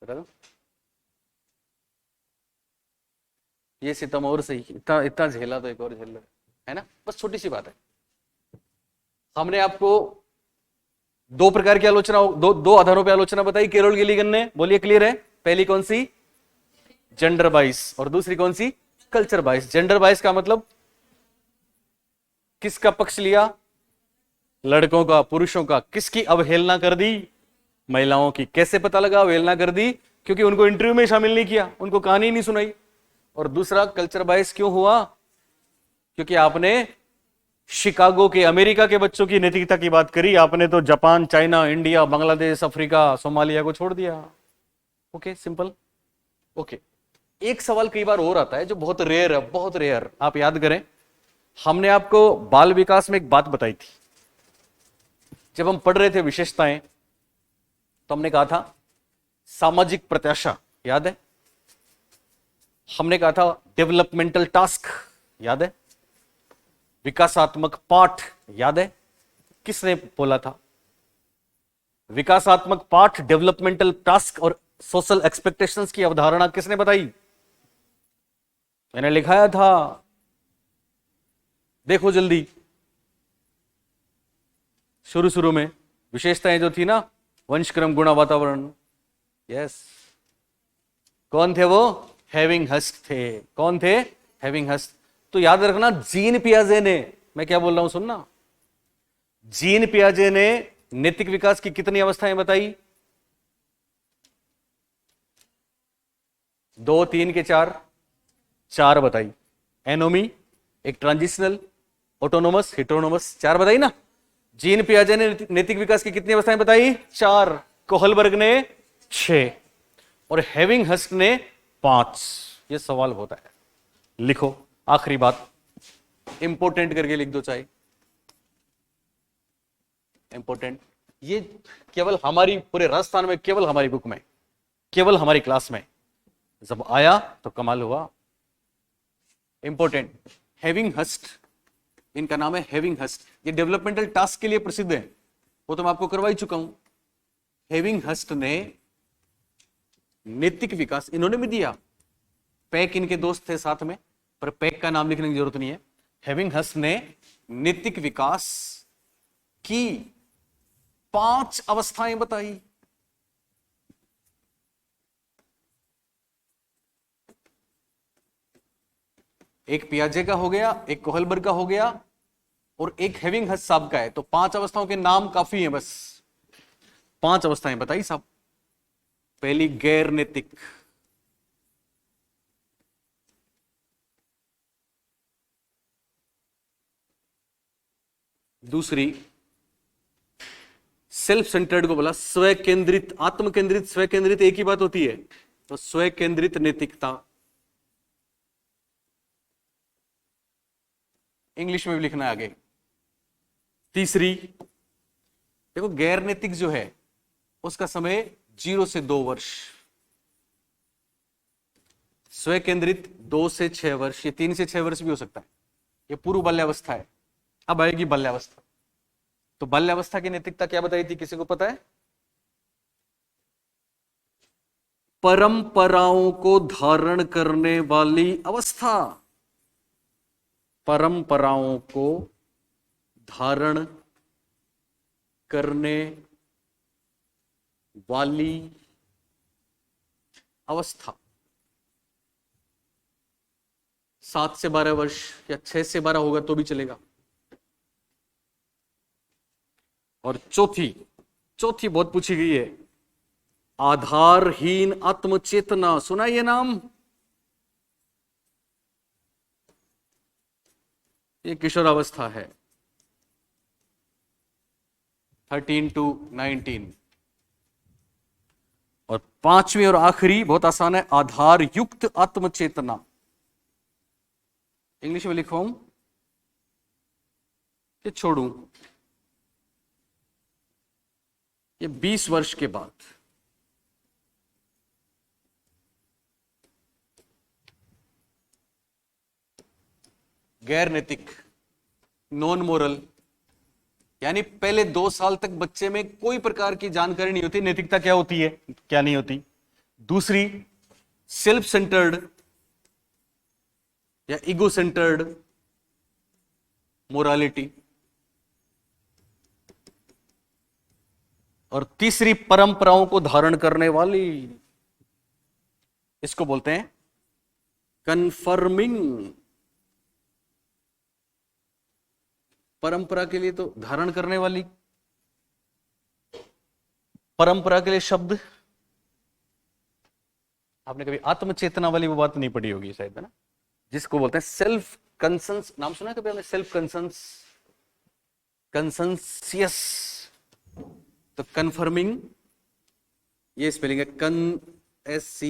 बता दो, ये सितम और सही, इतना इतना झेला तो एक और झेल लो, है ना। बस छोटी सी बात है। हमने आपको दो प्रकार की आलोचना, दो आधारों पर आलोचना बताई केरोल गिलिगन ने, बोलिए क्लियर है? पहली कौन सी? जेंडर बाइस, और दूसरी कौन सी? कल्चर बाइस। जेंडर बाइस का मतलब किसका पक्ष लिया? लड़कों का, पुरुषों का। किसकी अवहेलना कर दी? महिलाओं की। कैसे पता लगा अवहेलना कर दी? क्योंकि उनको इंटरव्यू में शामिल नहीं किया, उनको कहानी नहीं सुनाई। और दूसरा कल्चर बाइस क्यों हुआ? क्योंकि आपने शिकागो के, अमेरिका के बच्चों की नैतिकता की बात करी, आपने तो Japan, China, India, Bangladesh, Africa, Somalia को छोड़ दिया। Okay, simple. ओके, एक सवाल कई बार और आता है जो बहुत रेयर है, बहुत रेयर। आप याद करें, हमने आपको बाल विकास में एक बात बताई थी। जब हम पढ़ रहे थे विशेषताएं, तो हमने कहा था सामाजिक प्रत्याशा, याद है? हमने कहा था डेवलपमेंटल टास्क, याद है? विकासात्मक पाठ, याद है? किसने बोला था? विकासात्मक पाठ, डेवलपमेंटल टास्क और सोशल एक्सपेक्टेशंस की अवधारणा किसने बताई? मैंने लिखाया था, देखो जल्दी। शुरू शुरू में विशेषताएं जो थी ना, वंशक्रम, गुणा, वातावरण। यस, कौन थे वो? हेविंग हस्ट थे। कौन थे? हेविंग हस्ट। तो याद रखना, जीन पियाजे ने, मैं क्या बोल रहा हूं सुनना, जीन पियाजे ने नैतिक विकास की कितनी अवस्थाएं बताई? 2, 3 के 4? 4 बताई। एनोमी, एक ट्रांजिशनल, ऑटोनोमस, हिटोनोमस, 4 बताई ना। जीन पियाजे ने नैतिक विकास की कितनी अवस्थाएं बताई? 4। कोहलबर्ग ने 6 और हेविंग हस्ट ने 5। ये सवाल होता है, लिखो। आखिरी बात, इंपोर्टेंट करके लिख दो, चाहे इंपोर्टेंट। ये केवल हमारी, पूरे राजस्थान में केवल हमारी बुक में, केवल हमारी क्लास में जब आया तो कमाल हुआ। इंपोर्टेंट, हेविंग हस्ट, इनका नाम है हेविंग हस्ट। ये डेवलपमेंटल टास्क के लिए प्रसिद्ध है, वो तो मैं आपको करवा ही चुका हूं। हेविंग हस्ट ने नैतिक विकास, इन्होंने भी दिया, पैक इनके दोस्त थे साथ में, पर पैक का नाम लिखने की जरूरत नहीं है। हेविंग हस्ट ने नैतिक विकास की 5 अवस्थाएं बताई। एक पियाजे का हो गया, एक कोहलबर्ग का हो गया, और एक हेविंग हस्ट साहब का है। तो 5 अवस्थाओं के नाम काफी हैं, बस 5 अवस्थाएं बताई साहब। पहली, गैर नैतिक। दूसरी, सेल्फ सेंटर्ड को बोला, स्व केंद्रित, आत्म केंद्रित, स्व केंद्रित एक ही बात होती है, तो स्व केंद्रित नैतिकता। इंग्लिश में भी लिखना है आगे। तीसरी, देखो गैर नैतिक जो है उसका समय 0 से 2 वर्ष, स्व केंद्रित 2 से 6 वर्ष, ये 3 से 6 वर्ष भी हो सकता है। ये पूर्व बाल्यावस्था है। अब आएगी बाल्यावस्था। तो बाल्यावस्था की नैतिकता क्या बताई थी, किसी को पता है? परंपराओं को धारण करने वाली अवस्था, परंपराओं को धारण करने वाली अवस्था। 7 से 12 वर्ष या 6 से 12 होगा तो भी चलेगा। और चौथी बहुत पूछी गई है, आधारहीन आत्मचेतना। सुना ये नाम? ये किशोरावस्था है, 13 to 19। और 5वीं और आखिरी बहुत आसान है, आधार युक्त आत्मचेतना। इंग्लिश में लिखवाऊं कि छोड़ूं? ये 20 वर्ष के बाद। गैर नैतिक, नॉन मोरल, यानी पहले 2 साल तक बच्चे में कोई प्रकार की जानकारी नहीं होती नैतिकता क्या होती है, क्या नहीं होती। दूसरी, सेल्फ सेंटर्ड या ईगो सेंटर्ड मोरालिटी। और तीसरी परंपराओं को धारण करने वाली, इसको बोलते हैं कन्फर्मिंग। परंपरा के लिए तो धारण करने वाली, परंपरा के लिए शब्द, आपने कभी आत्मचेतना वाली वो बात नहीं पढ़ी होगी शायद, है ना, जिसको बोलते हैं सेल्फ कंसंस। नाम सुना है कभी आपने, सेल्फ कंसंस, कंसंसियस। तो कन्फर्मिंग, ये स्पेलिंग है कन, SCIENTIOUS,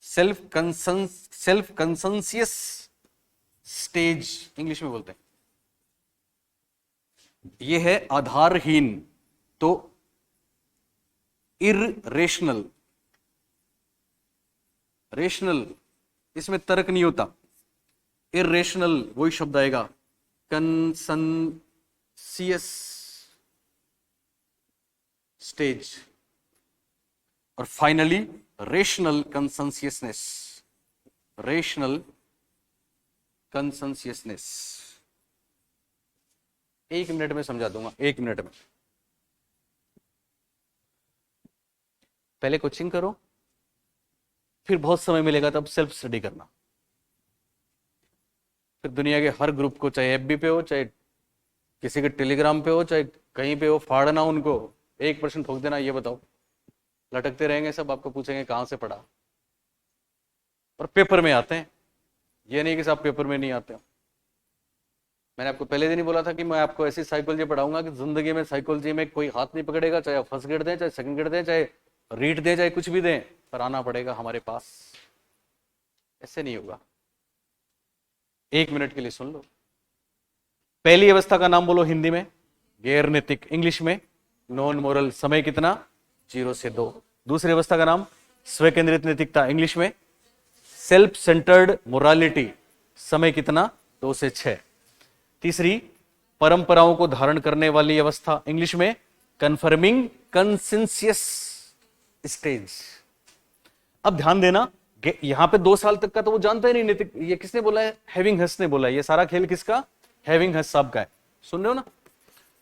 सेल्फ कंसंसियस स्टेज इंग्लिश में बोलते हैं। ये है आधारहीन, तो इररेशनल, रेशनल इसमें तर्क नहीं होता, इररेशनल वही शब्द आएगा, कंसंसियस स्टेज। और फाइनली रेशनल कंसंसियसनेस, रेशनल कंसंसियसनेस। 1 मिनट में समझा दूंगा, 1 मिनट में। पहले कोचिंग करो, फिर बहुत समय मिलेगा तब सेल्फ स्टडी करना। फिर दुनिया के हर ग्रुप को, चाहे एफबी पे हो, चाहे किसी के टेलीग्राम पे हो, चाहे कहीं पे हो, फाड़ना उनको, 1% ठोक देना। ये बताओ, लटकते रहेंगे सब, आपको पूछेंगे कहां से पढ़ा, और पेपर में आते हैं। ये नहीं कि साहब पेपर में नहीं आते हो। मैंने आपको पहले दिन ही बोला था कि मैं आपको ऐसी साइकोलॉजी पढ़ाऊंगा कि जिंदगी में साइकोलॉजी में कोई हाथ नहीं पकड़ेगा, चाहे फर्स्ट ग्रेड दें, चाहे सेकंड ग्रेड दें, चाहे रीट दें, चाहे कुछ भी दें, पर आना पड़ेगा हमारे पास। ऐसे नहीं होगा। 1 मिनट के लिए सुन लो। पहली अवस्था का नाम बोलो हिंदी में, गैर नैतिक, इंग्लिश में नॉन मोरल, समय कितना 0 से 2। दूसरी अवस्था का नाम स्व केंद्रित नैतिकता, इंग्लिश में सेल्फ सेंटर्ड मोरालिटी, समय कितना 2 से 6। तीसरी परंपराओं को धारण करने वाली अवस्था, इंग्लिश में कन्फर्मिंग कंसेंसियस स्टेज। अब ध्यान देना, यहां पे 2 साल तक का तो वो जानता ही नहीं नैतिक, ये किसने बोला है, हैविंग हस ने बोला है। ये सारा खेल किसका, हैविंग हस साहब का है, सुन रहे हो ना।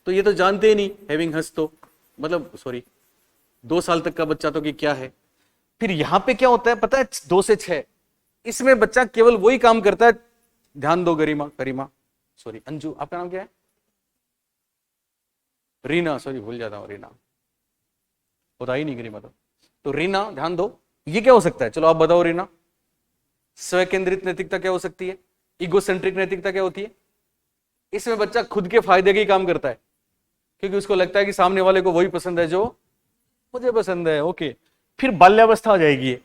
तो ये तो जानते ही नहीं हैविंग हस, तो मतलब सॉरी 2 साल तक का बच्चा तो कि क्या है। फिर यहां पे क्या होता है पता है, 2 से 6, इसमें बच्चा केवल वही काम करता है। ध्यान दो गरिमा, करीमा, सॉरी अंजू, आपका नाम क्या है, रीना, सॉरी भूल जाता हूं, रीना होता ही नहीं गरिमा। तो रीना ध्यान दो, ये क्या हो सकता है, चलो आप बताओ रीना। स्व केंद्रित नैतिकता क्या हो सकती है, इगोसेंट्रिक नैतिकता क्या होती है। इसमें बच्चा खुद के फायदे के काम करता है, क्योंकि उसको लगता है कि सामने वाले को वही पसंद है जो मुझे पसंद है। ओके, फिर बाल्यावस्था आ जाएगी।